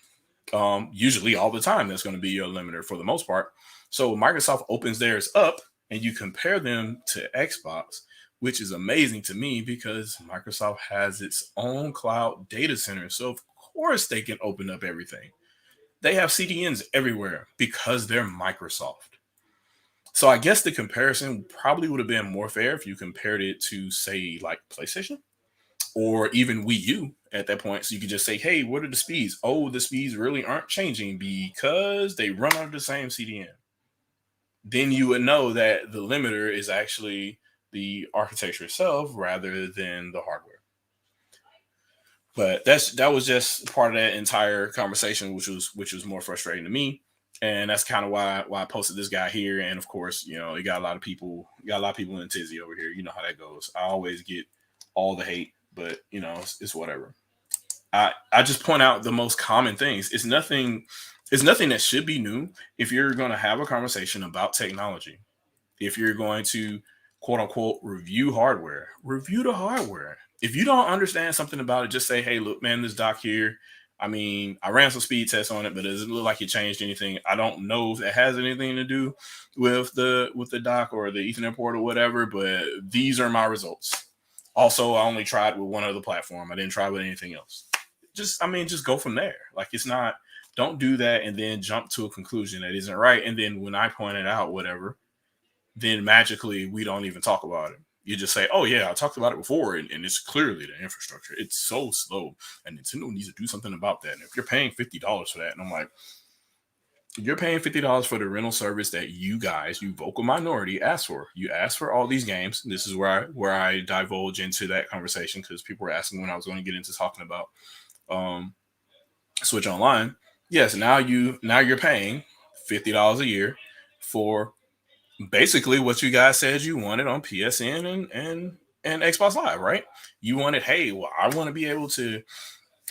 [SPEAKER 4] Usually all the time, that's going to be your limiter for the most part. So Microsoft opens theirs up and you compare them to Xbox, which is amazing to me because Microsoft has its own cloud data center. So of course they can open up everything. They have CDNs everywhere because they're Microsoft. So I guess the comparison probably would have been more fair if you compared it to, say, like PlayStation or even Wii U at that point. So you could just say, hey, what are the speeds? Oh, the speeds really aren't changing because they run under the same CDN. Then you would know that the limiter is actually the architecture itself rather than the hardware. But that was just part of that entire conversation, which was more frustrating to me. And that's kind of why I posted this guy here. And of course, it got a lot of people in a tizzy over here. You know how that goes. I always get all the hate, but it's whatever. I just point out the most common things. It's nothing that should be new. If you're going to have a conversation about technology, if you're going to quote unquote review hardware, review the hardware. If you don't understand something about it, just say, hey, look, man, this dock here, I ran some speed tests on it, but it doesn't look like it changed anything. I don't know if it has anything to do with the dock or the Ethernet port or whatever, but these are my results. Also, I only tried with one other platform. I didn't try with anything else. Just go from there. Like, don't do that and then jump to a conclusion that isn't right. And then when I point it out, whatever, then magically we don't even talk about it. You just say, oh yeah, I talked about it before, and it's clearly the infrastructure. It's so slow, and Nintendo needs to do something about that. And if you're paying $50 for that, and I'm like, you're paying $50 for the rental service that you vocal minority, asked for. You asked for all these games. This is where I divulge into that conversation because people were asking when I was going to get into talking about Switch Online. Yes, now you're paying $50 a year for basically what you guys said you wanted on PSN and Xbox Live, right? You wanted, hey, well, I want to be able to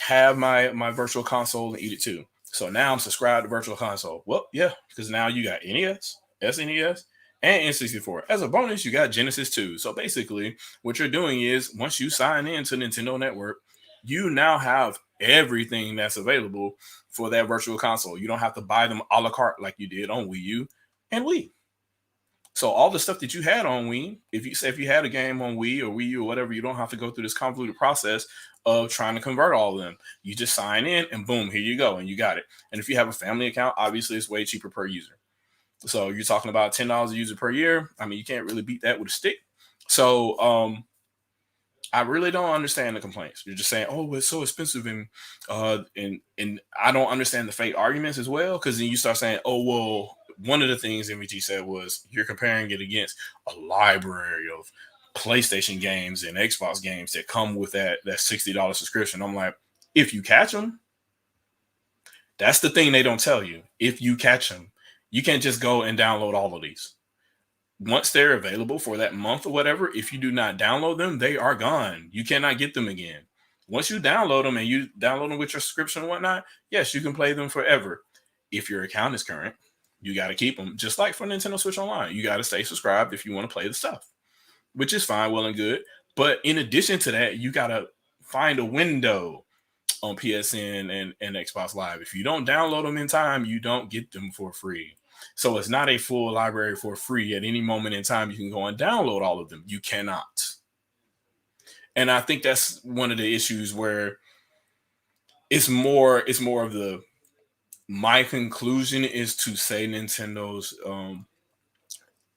[SPEAKER 4] have my virtual console and eat it too. So now I'm subscribed to Virtual Console. Well, yeah, because now you got NES, SNES, and N64. As a bonus, you got Genesis too. So basically, what you're doing is once you sign in to Nintendo Network, you now have everything that's available for that virtual console. You don't have to buy them a la carte like you did on Wii U and Wii. So all the stuff that you had on Wii, if you had a game on Wii or Wii U or whatever, you don't have to go through this convoluted process of trying to convert all of them. You just sign in and boom, here you go, and you got it. And if you have a family account, obviously it's way cheaper per user. So you're talking about $10 a user per year. I mean, you can't really beat that with a stick. So I really don't understand the complaints. You're just saying, "Oh, it's so expensive," and I don't understand the fake arguments as well. Because then you start saying, "Oh, well," one of the things MVG said was you're comparing it against a library of PlayStation games and Xbox games that come with that $60 subscription. I'm like, if you catch them, that's the thing they don't tell you. If you catch them, you can't just go and download all of these once they're available for that month or whatever. If you do not download them, they are gone. You cannot get them again. Once you download them and you download them with your subscription and whatnot, yes, you can play them forever. If your account is current, you got to keep them. Just like for Nintendo Switch Online, you got to stay subscribed if you want to play the stuff, which is fine, well and good. But in addition to that, you got to find a window on PSN and Xbox Live. If you don't download them in time, you don't get them for free. So it's not a full library for free. At any moment in time, you can go and download all of them. You cannot. And I think that's one of the issues where it's more of the, my conclusion is to say Nintendo's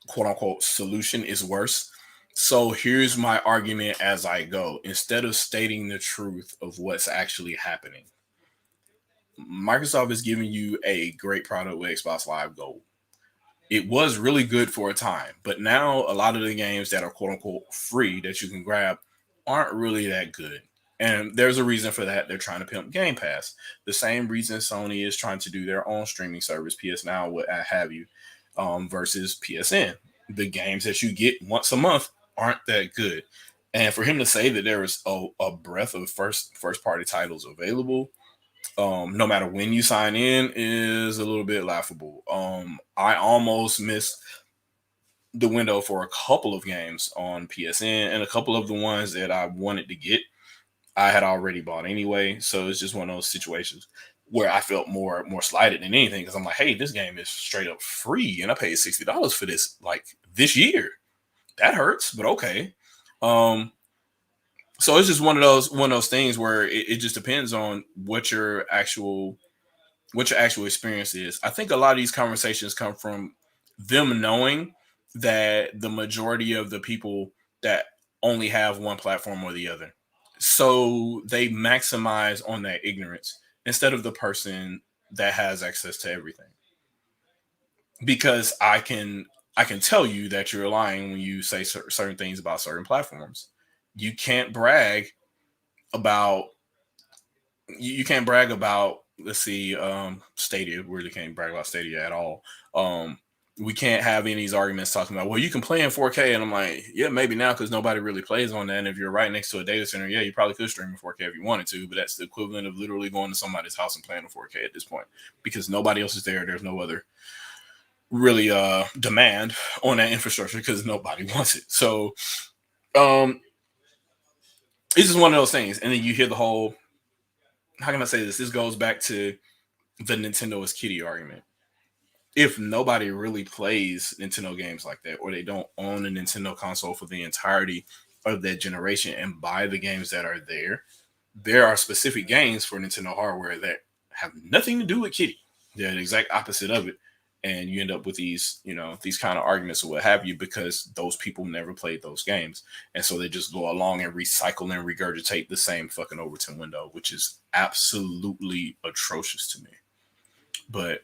[SPEAKER 4] quote unquote solution is worse. So here's my argument as I go. Instead of stating the truth of what's actually happening, Microsoft is giving you a great product with Xbox Live Gold. It was really good for a time, but now a lot of the games that are quote unquote free that you can grab aren't really that good. And there's a reason for that. They're trying to pimp Game Pass. The same reason Sony is trying to do their own streaming service, PS Now, what have you, versus PSN. The games that you get once a month aren't that good. And for him to say that there is a breadth of first party titles available, no matter when you sign in, is a little bit laughable. I almost missed the window for a couple of games on PSN, and a couple of the ones that I wanted to get, I had already bought anyway. So it's just one of those situations where I felt more slighted than anything, because I'm like, hey, this game is straight up free, and I paid $60 for this like this year. That hurts, but okay. So it's just one of those things where it just depends on what your actual experience is. I think a lot of these conversations come from them knowing that the majority of the people that only have one platform or the other, so they maximize on that ignorance instead of the person that has access to everything. Because I can tell you that you're lying when you say certain things about certain platforms. You can't brag about let's see, Stadia. We really can't brag about Stadia at all. We can't have any of these arguments talking about, well, you can play in 4K, and I'm like, yeah, maybe now because nobody really plays on that. And if you're right next to a data center, yeah, you probably could stream in 4K if you wanted to, but that's the equivalent of literally going to somebody's house and playing in 4K at this point, because nobody else is there. There's no other really demand on that infrastructure because nobody wants it. So it's just one of those things. And then you hear the whole, how can I say this? This goes back to the Nintendo is kitty argument. If nobody really plays Nintendo games like that, or they don't own a Nintendo console for the entirety of that generation and buy the games that are there are specific games for Nintendo hardware that have nothing to do with kitty. They're the exact opposite of it. And you end up with these kind of arguments or what have you, because those people never played those games. And so they just go along and recycle and regurgitate the same fucking Overton window, which is absolutely atrocious to me. But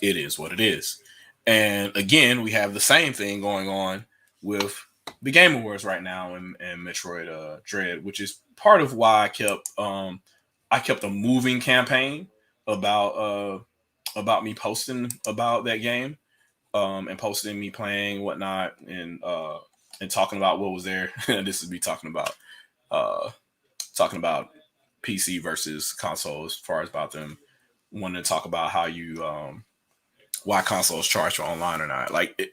[SPEAKER 4] it is what it is. And again, we have the same thing going on with the Game Awards right now and Metroid Dread, which is part of why I kept a moving campaign about me posting about that game, and posting me playing whatnot, and talking about what was there. This is me uh talking about PC versus console, as far as about them wanting to talk about how you why consoles charge for online or not. Like it,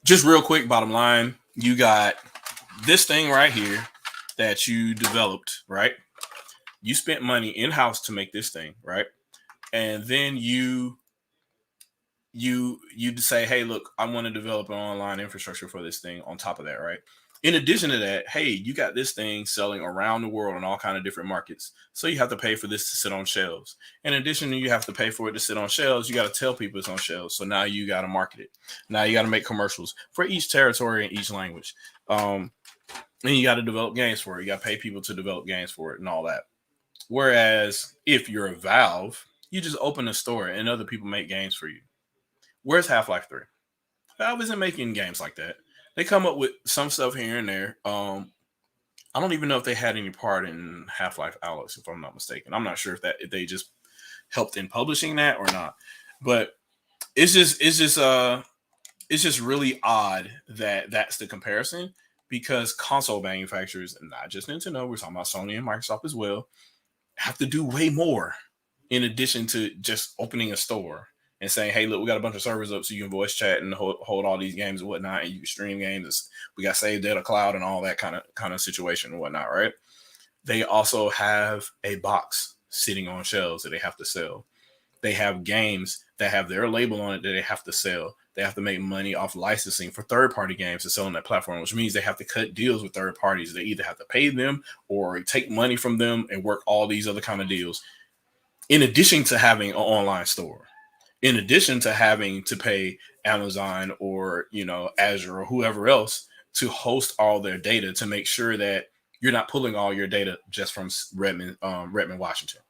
[SPEAKER 4] just real quick, bottom line, you got this thing right here that you developed, right? You spent money in house to make this thing, right? And then you say, hey, look, I want to develop an online infrastructure for this thing on top of that, right? In addition to that, hey, you got this thing selling around the world in all kind of different markets, so you have to pay for this to sit on shelves. In addition to you have to pay for it to sit on shelves, you got to tell people it's on shelves, so now you got to market it. Now you got to make commercials for each territory and each language, and you got to develop games for it. You got to pay people to develop games for it and all that. Whereas if you're a Valve, you just open a store and other people make games for you. Where's Half-Life 3? Valve isn't making games like that. They come up with some stuff here and there. I don't even know if they had any part in Half-Life Alyx, if I'm not mistaken. I'm not sure if they just helped in publishing that or not. But it's just really odd that that's the comparison, because console manufacturers, not just Nintendo, we're talking about Sony and Microsoft as well, have to do way more in addition to just opening a store and saying, hey, look, we got a bunch of servers up so you can voice chat and hold all these games and whatnot, and you can stream games. We got saved data cloud and all that kind of situation and whatnot, right? They also have a box sitting on shelves that they have to sell. They have games that have their label on it that they have to sell. They have to make money off licensing for third-party games to sell on that platform, which means they have to cut deals with third parties. They either have to pay them or take money from them and work all these other kind of deals, in addition to having an online store. In addition to having to pay Amazon or, Azure or whoever else to host all their data, to make sure that you're not pulling all your data just from Redmond, Washington.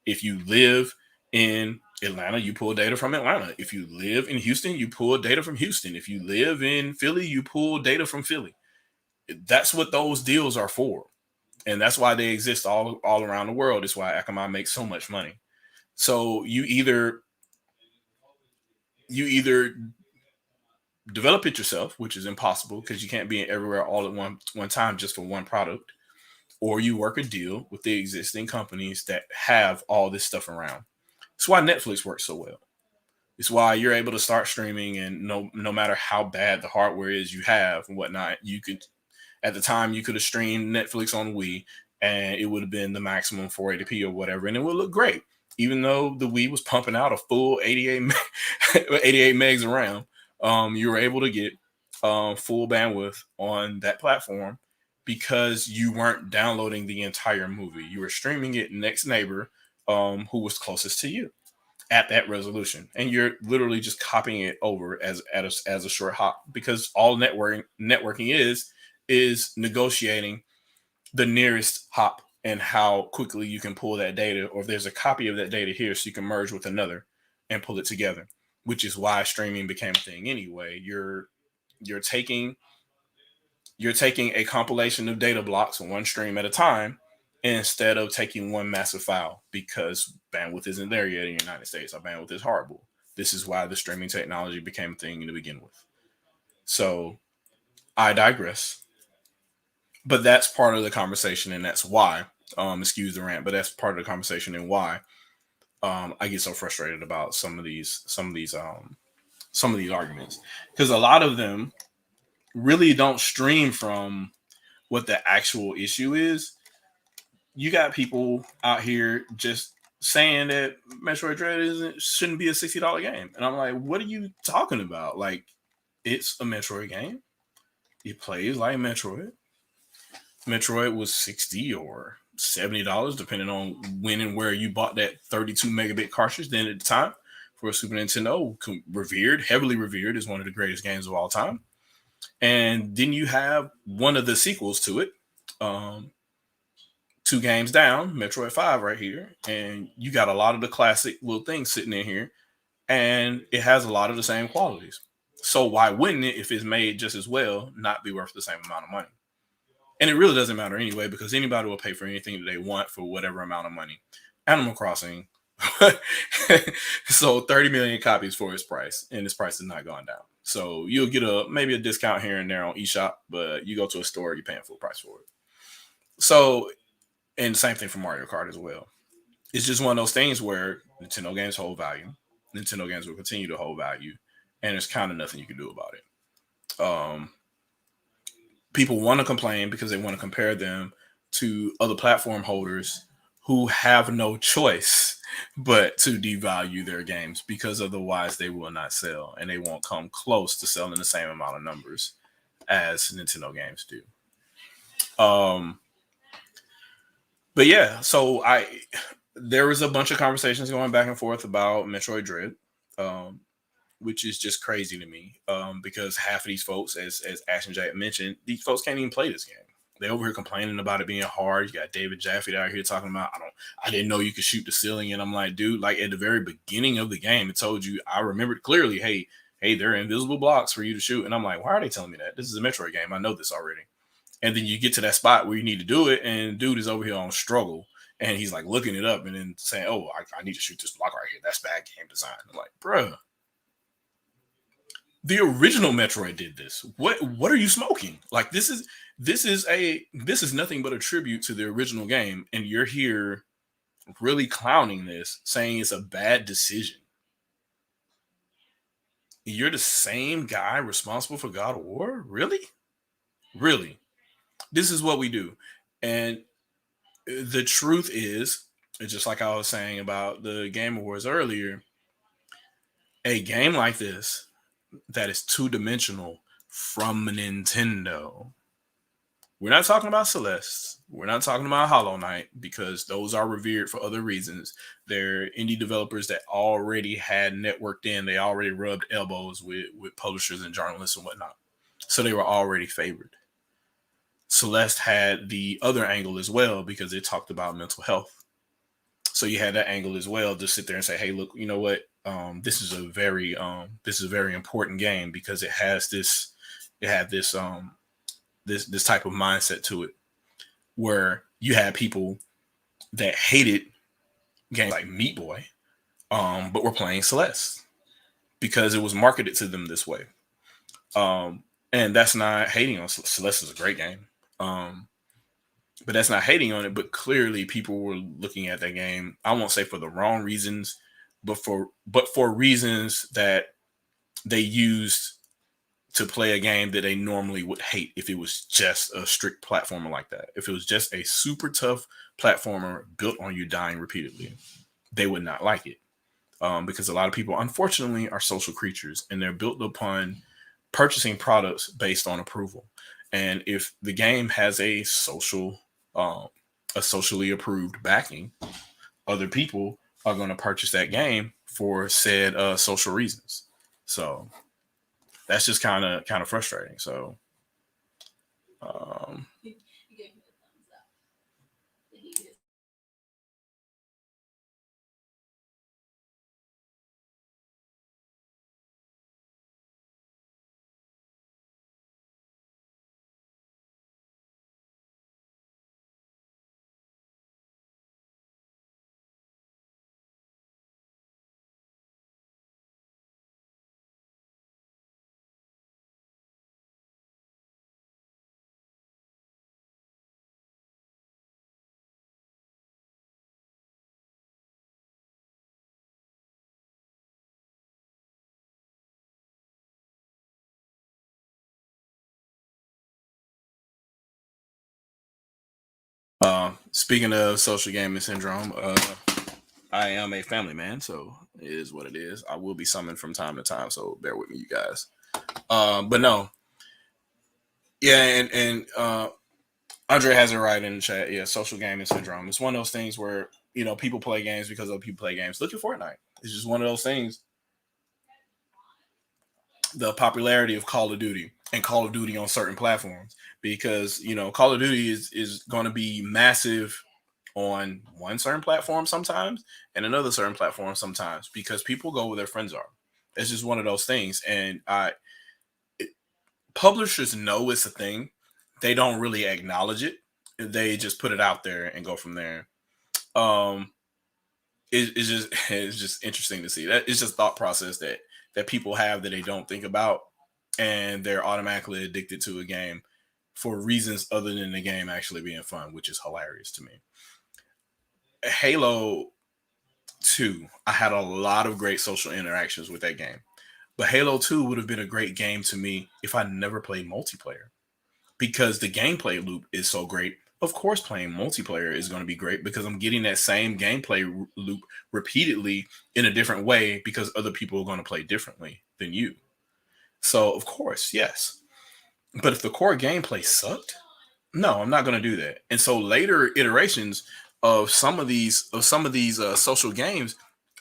[SPEAKER 4] If you live in Atlanta, you pull data from Atlanta. If you live in Houston, you pull data from Houston. If you live in Philly, you pull data from Philly. That's what those deals are for. And that's why they exist all around the world. It's why Akamai makes so much money. So you either develop it yourself, which is impossible because you can't be everywhere all at one time just for one product, or you work a deal with the existing companies that have all this stuff around. It's why Netflix works so well. It's why you're able to start streaming, and no matter how bad the hardware is you have and whatnot, at the time you could have streamed Netflix on Wii and it would have been the maximum 480p or whatever, and it would look great. Even though the Wii was pumping out a full 88 megs around, you were able to get full bandwidth on that platform because you weren't downloading the entire movie. You were streaming it next neighbor who was closest to you at that resolution. And you're literally just copying it over as a short hop, because all networking is negotiating the nearest hop and how quickly you can pull that data, or if there's a copy of that data here, so you can merge with another and pull it together, which is why streaming became a thing anyway. You're taking a compilation of data blocks on one stream at a time instead of taking one massive file, because bandwidth isn't there yet in the United States. Our bandwidth is horrible. This is why the streaming technology became a thing to begin with. So I digress. But that's part of the conversation, and that's why, excuse the rant, but that's part of the conversation and why I get so frustrated about some of these arguments, because a lot of them really don't stream from what the actual issue is. You got people out here just saying that Metroid Dread shouldn't be a $60 game, and I'm like, what are you talking about? Like, it's a Metroid game. It plays like Metroid. Metroid was $60 or $70, depending on when and where you bought that 32 megabit cartridge. Then at the time, for a Super Nintendo, heavily revered as one of the greatest games of all time. And then you have one of the sequels to it, 2 games down, Metroid 5 right here. And you got a lot of the classic little things sitting in here, and it has a lot of the same qualities. So why wouldn't it, if it's made just as well, not be worth the same amount of money? And it really doesn't matter anyway, because anybody will pay for anything that they want for whatever amount of money. Animal Crossing sold 30 million copies for its price, and its price has not gone down. So you'll get maybe a discount here and there on eShop, but you go to a store, you're paying full price for it. So, and same thing for Mario Kart as well. It's just one of those things where Nintendo games hold value. Nintendo games will continue to hold value, and there's kind of nothing you can do about it. People want to complain because they want to compare them to other platform holders who have no choice but to devalue their games, because otherwise they will not sell, and they won't come close to selling the same amount of numbers as Nintendo games do. But yeah, so there was a bunch of conversations going back and forth about Metroid Dread, which is just crazy to me, because half of these folks, as Ash and Jack mentioned, these folks can't even play this game. They over here complaining about it being hard. You got David Jaffe out here talking about, I didn't know you could shoot the ceiling. And I'm like, dude, like at the very beginning of the game, it told you, I remembered clearly, hey, there are invisible blocks for you to shoot. And I'm like, why are they telling me that? This is a Metroid game. I know this already. And then you get to that spot where you need to do it, and dude is over here on struggle, and he's like looking it up and then saying, oh, I need to shoot this block right here. That's bad game design. I'm like, bruh. The original Metroid did this. What are you smoking? Like this is nothing but a tribute to the original game, and you're here really clowning this, saying it's a bad decision. You're the same guy responsible for God of War? Really? Really? This is what we do. And the truth is, just like I was saying about the Game Awards earlier, a game like this that is two-dimensional from Nintendo. We're not talking about Celeste. We're not talking about Hollow Knight, because those are revered for other reasons. They're indie developers that already had networked in. They already rubbed elbows with publishers and journalists and whatnot. So they were already favored. Celeste had the other angle as well, because it talked about mental health. So you had that angle as well to sit there and say, hey, look, you know what? This is a very important game, because it had this type of mindset to it, where you had people that hated games like Meat Boy, but were playing Celeste because it was marketed to them this way. And that's not hating on Celeste. Is a great game. But that's not hating on it. But clearly people were looking at that game, I won't say for the wrong reasons, but for reasons that they used to play a game that they normally would hate if it was just a strict platformer like that. If it was just a super tough platformer built on you dying repeatedly, they would not like it. Because a lot of people, unfortunately, are social creatures, and they're built upon purchasing products based on approval. And if the game has a socially approved backing, other people are going to purchase that game for said social reasons. So that's just kind of frustrating. So speaking of social gaming syndrome, I am a family man, so it is what it is. I will be summoned from time to time, so bear with me, you guys. But no, yeah, and Andre has it right in the chat. Yeah, social gaming syndrome. It's one of those things where, you know, people play games because other people play games. Look at Fortnite. It's just one of those things. The popularity of Call of Duty and Call of Duty on certain platforms, because, you know, Call of Duty is going to be massive on one certain platform sometimes and another certain platform sometimes, because people go where their friends are. It's just one of those things. And publishers know it's a thing. They don't really acknowledge it. They just put it out there and go from there. it's just interesting to see that. It's just thought process that people have that they don't think about, and they're automatically addicted to a game for reasons other than the game actually being fun, which is hilarious to me. Halo 2, I had a lot of great social interactions with that game. But Halo 2 would have been a great game to me if I never played multiplayer, because the gameplay loop is so great. Of course, playing multiplayer is going to be great because I'm getting that same gameplay loop repeatedly in a different way because other people are going to play differently than you. So, of course, yes. But if the core gameplay sucked, no, I'm not going to do that. And so later iterations of some of these social games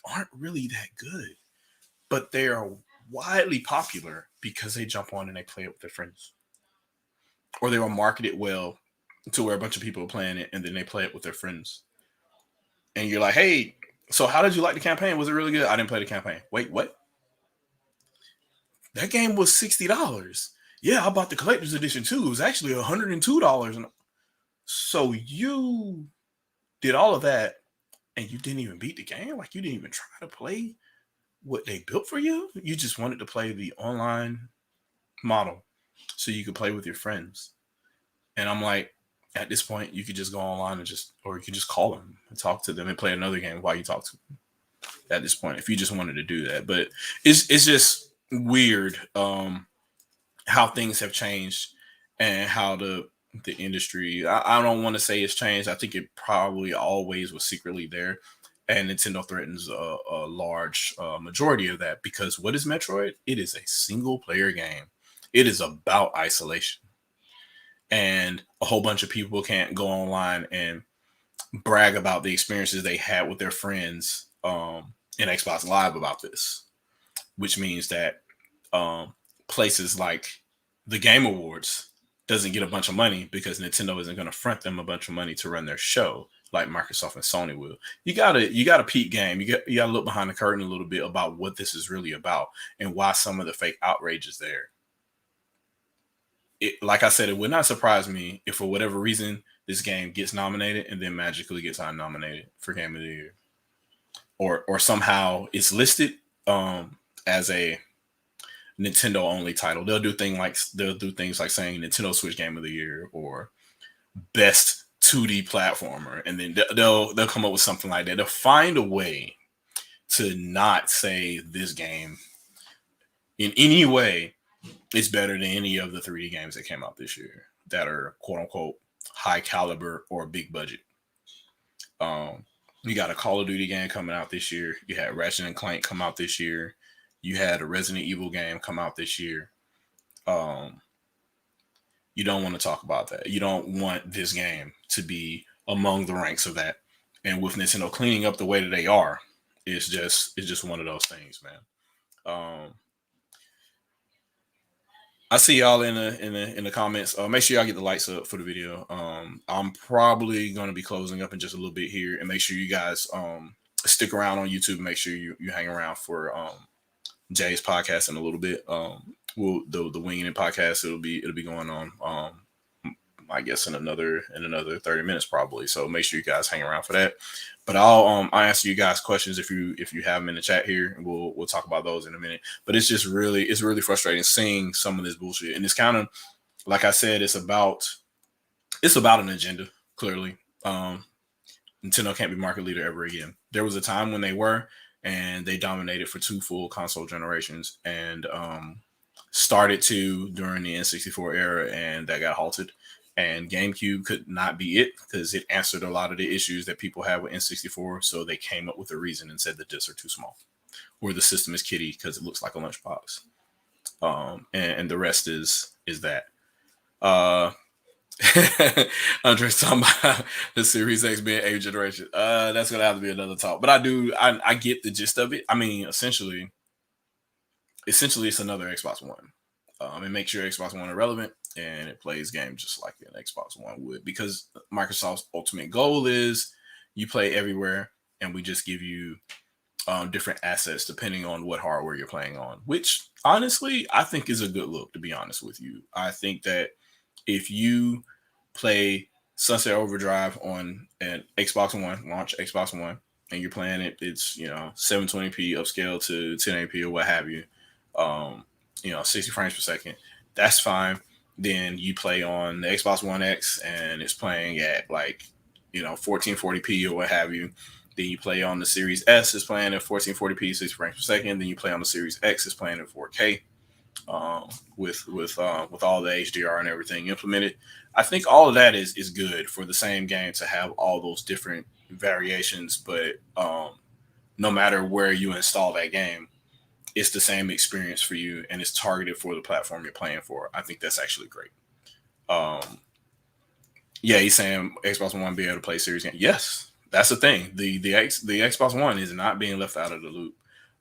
[SPEAKER 4] aren't really that good, but they are widely popular because they jump on and they play it with their friends, or they were marketed well to where a bunch of people are playing it and then they play it with their friends. And you're like, hey, so how did you like the campaign? Was it really good? I didn't play the campaign. Wait, what? That game was $60. Yeah, I bought the collector's edition too. It was actually $102. And so you did all of that and you didn't even beat the game? Like, you didn't even try to play what they built for you? You just wanted to play the online model so you could play with your friends. And I'm like, at this point, you could just go online and or you could just call them and talk to them and play another game while you talk to them. At this point, if you just wanted to do that. But it's just weird how things have changed and how the industry, I don't want to say it's changed. I think it probably always was secretly there. And Nintendo threatens a large majority of that, because what is Metroid? It is a single player game. It is about isolation. And a whole bunch of people can't go online and brag about the experiences they had with their friends in Xbox Live about this, which means that places like the Game Awards doesn't get a bunch of money because Nintendo isn't going to front them a bunch of money to run their show like Microsoft and Sony will. You gotta peep game. You gotta look behind the curtain a little bit about what this is really about and why some of the fake outrage is there. Like I said, it would not surprise me if for whatever reason this game gets nominated and then magically gets unnominated for Game of the Year, or somehow it's listed as a Nintendo only title. They'll do things like saying Nintendo Switch Game of the Year or Best 2D platformer, and then they'll come up with something like that. They'll find a way to not say this game in any way is better than any of the 3D games that came out this year that are quote unquote high caliber or big budget. You got a Call of Duty game coming out this year. You had Ratchet and Clank come out this year. You had a Resident Evil game come out this year. You don't want to talk about that. You don't want this game to be among the ranks of that. And with Nintendo cleaning up the way that they are, it's just one of those things, man. I see y'all in the comments. Make sure y'all get the lights up for the video. I'm probably going to be closing up in just a little bit here, and make sure you guys stick around on YouTube. Make sure you hang around for Jay's podcast in a little bit. The Winging It podcast, it'll be going on I guess in another 30 minutes probably. So make sure you guys hang around for that. But I'll answer you guys questions if you have them in the chat here, and we'll talk about those in a minute. But it's really frustrating seeing some of this bullshit. And it's kind of, like I said, it's about an agenda, clearly. Nintendo can't be market leader ever again. There was a time when they were, and they dominated for 2 full console generations, and started to during the N64 era, and that got halted. And GameCube could not be it because it answered a lot of the issues that people have with N64. So they came up with a reason and said the discs are too small, or the system is kiddie because it looks like a lunchbox. And the rest is that. Andre's talking about the Series X being 8th generation. That's gonna have to be another talk. But I get the gist of it. I mean, essentially it's another Xbox One. It makes your Xbox One irrelevant, and it plays games just like an Xbox One would, because Microsoft's ultimate goal is you play everywhere, and we just give you different assets depending on what hardware you're playing on, which honestly I think is a good look, to be honest with you. I think that if you play Sunset Overdrive on an Xbox One, launch Xbox One, and you're playing it, it's 720p upscale to 1080p or what have you, 60 frames per second. That's fine. Then you play on the Xbox One X and it's playing at like 1440p or what have you. Then you play on the Series S, it's playing at 1440p, 60 frames per second. Then you play on the Series X, it's playing at 4K. With all the HDR and everything implemented. I think all of that is good for the same game to have all those different variations, but no matter where you install that game, it's the same experience for you and it's targeted for the platform you're playing for. I think that's actually great. Yeah, he's saying Xbox One be able to play series games. Yes, that's the thing. The Xbox One is not being left out of the loop.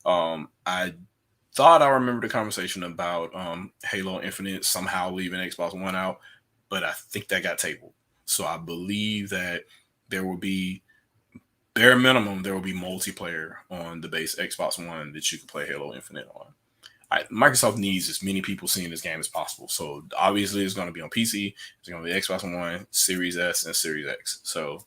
[SPEAKER 4] I thought I remember the conversation about Halo Infinite somehow leaving Xbox One out, but I think that got tabled. So I believe that there will be, bare minimum, there will be multiplayer on the base Xbox One that you can play Halo Infinite on. Microsoft needs as many people seeing this game as possible. So obviously it's going to be on PC, it's going to be Xbox One, Series S, and Series X. So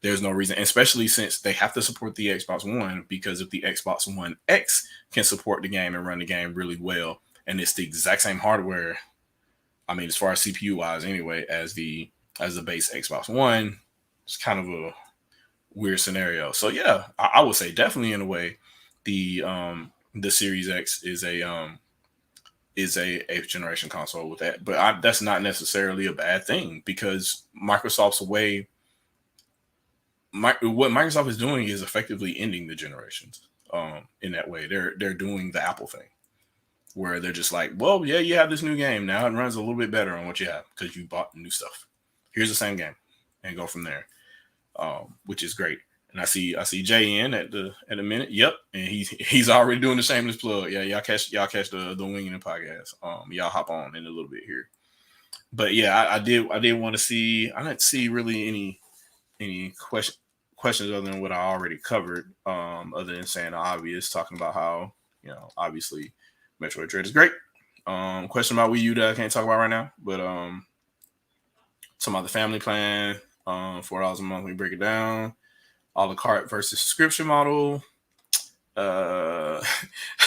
[SPEAKER 4] there's no reason, especially since they have to support the Xbox One, because if the Xbox One X can support the game and run the game really well, and it's the exact same hardware, I mean, as far as CPU wise anyway, as the base Xbox One, it's kind of a weird scenario. So yeah, I would say definitely in a way, the Series X is a 8th generation console with that, but that's not necessarily a bad thing, because Microsoft's way. What Microsoft is doing is effectively ending the generations. In that way, they're doing the Apple thing, where they're just like, well, yeah, you have this new game now, it runs a little bit better on what you have because you bought new stuff. Here's the same game, and go from there, which is great. And I see Jay in at the minute. Yep, and he's already doing the shameless plug. Yeah, y'all catch the Winging podcast. Y'all hop on in a little bit here. But yeah, I did want to see. I didn't see really any questions other than what I already covered, other than saying the obvious, talking about how, obviously Metroid Dread is great. Question about Wii U that I can't talk about right now, but talking about the family plan, $4 a month, we break it down. A la carte versus subscription model.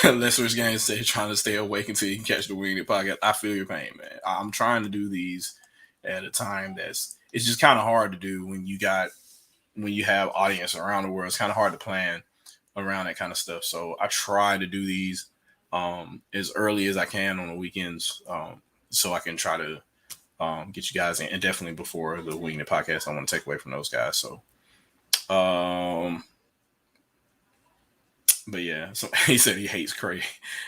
[SPEAKER 4] Lesser's Game said trying to stay awake until you can catch the Winged podcast. I feel your pain, man. I'm trying to do these at a time it's just kind of hard to do when you have audience around the world. It's kind of hard to plan around that kind of stuff. So I try to do these as early as I can on the weekends, so I can try to get you guys in, and definitely before the Winged podcast. I want to take away from those guys. So, but yeah, so he said he hates Craig.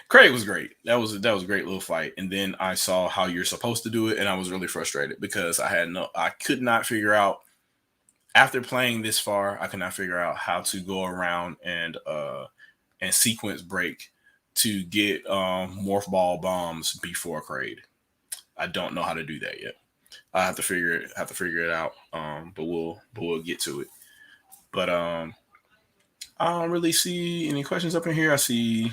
[SPEAKER 4] Craig was great. That was a great little fight. And then I saw how you're supposed to do it, and I was really frustrated because I could not figure out, after playing this far, I could not figure out how to go around and sequence break to get morph ball bombs before Craig. I don't know how to do that yet. I have to figure it out. But we'll get to it. But I don't really see any questions up in here. I see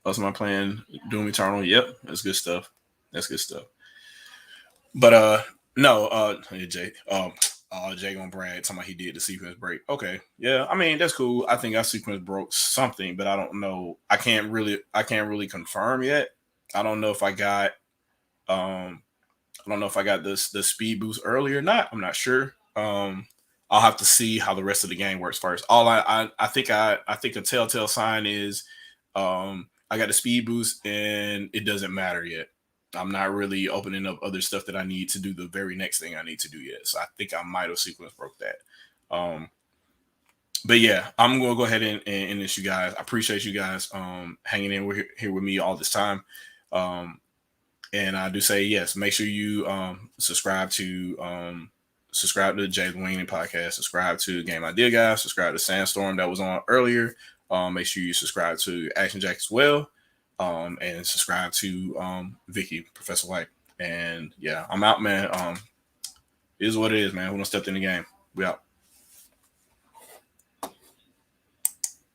[SPEAKER 4] what's my plan? Doom Eternal. Yep, that's good stuff. But no, Jay. Jay gonna brag talking about he did the sequence break. Okay, yeah, I mean that's cool. I think our sequence broke something, but I don't know. I can't really confirm yet. I don't know if I got the speed boost early or not. I'm not sure. I'll have to see how the rest of the game works first. I think a telltale sign is I got the speed boost and it doesn't matter yet. I'm not really opening up other stuff that I need to do the very next thing I need to do yet. So I think I might have sequence broke that. But yeah, I'm going to go ahead and end this, you guys. I appreciate you guys hanging in here with me all this time. And I do say, yes, make sure you subscribe to the Jay Winging podcast, subscribe to Game Idea Guys, subscribe to Sandstorm that was on earlier. Make sure you subscribe to Action Jack as well. And subscribe to Vicky, Professor White. And yeah, I'm out, man. It is what it is, man. Who done stepped in the game? We out.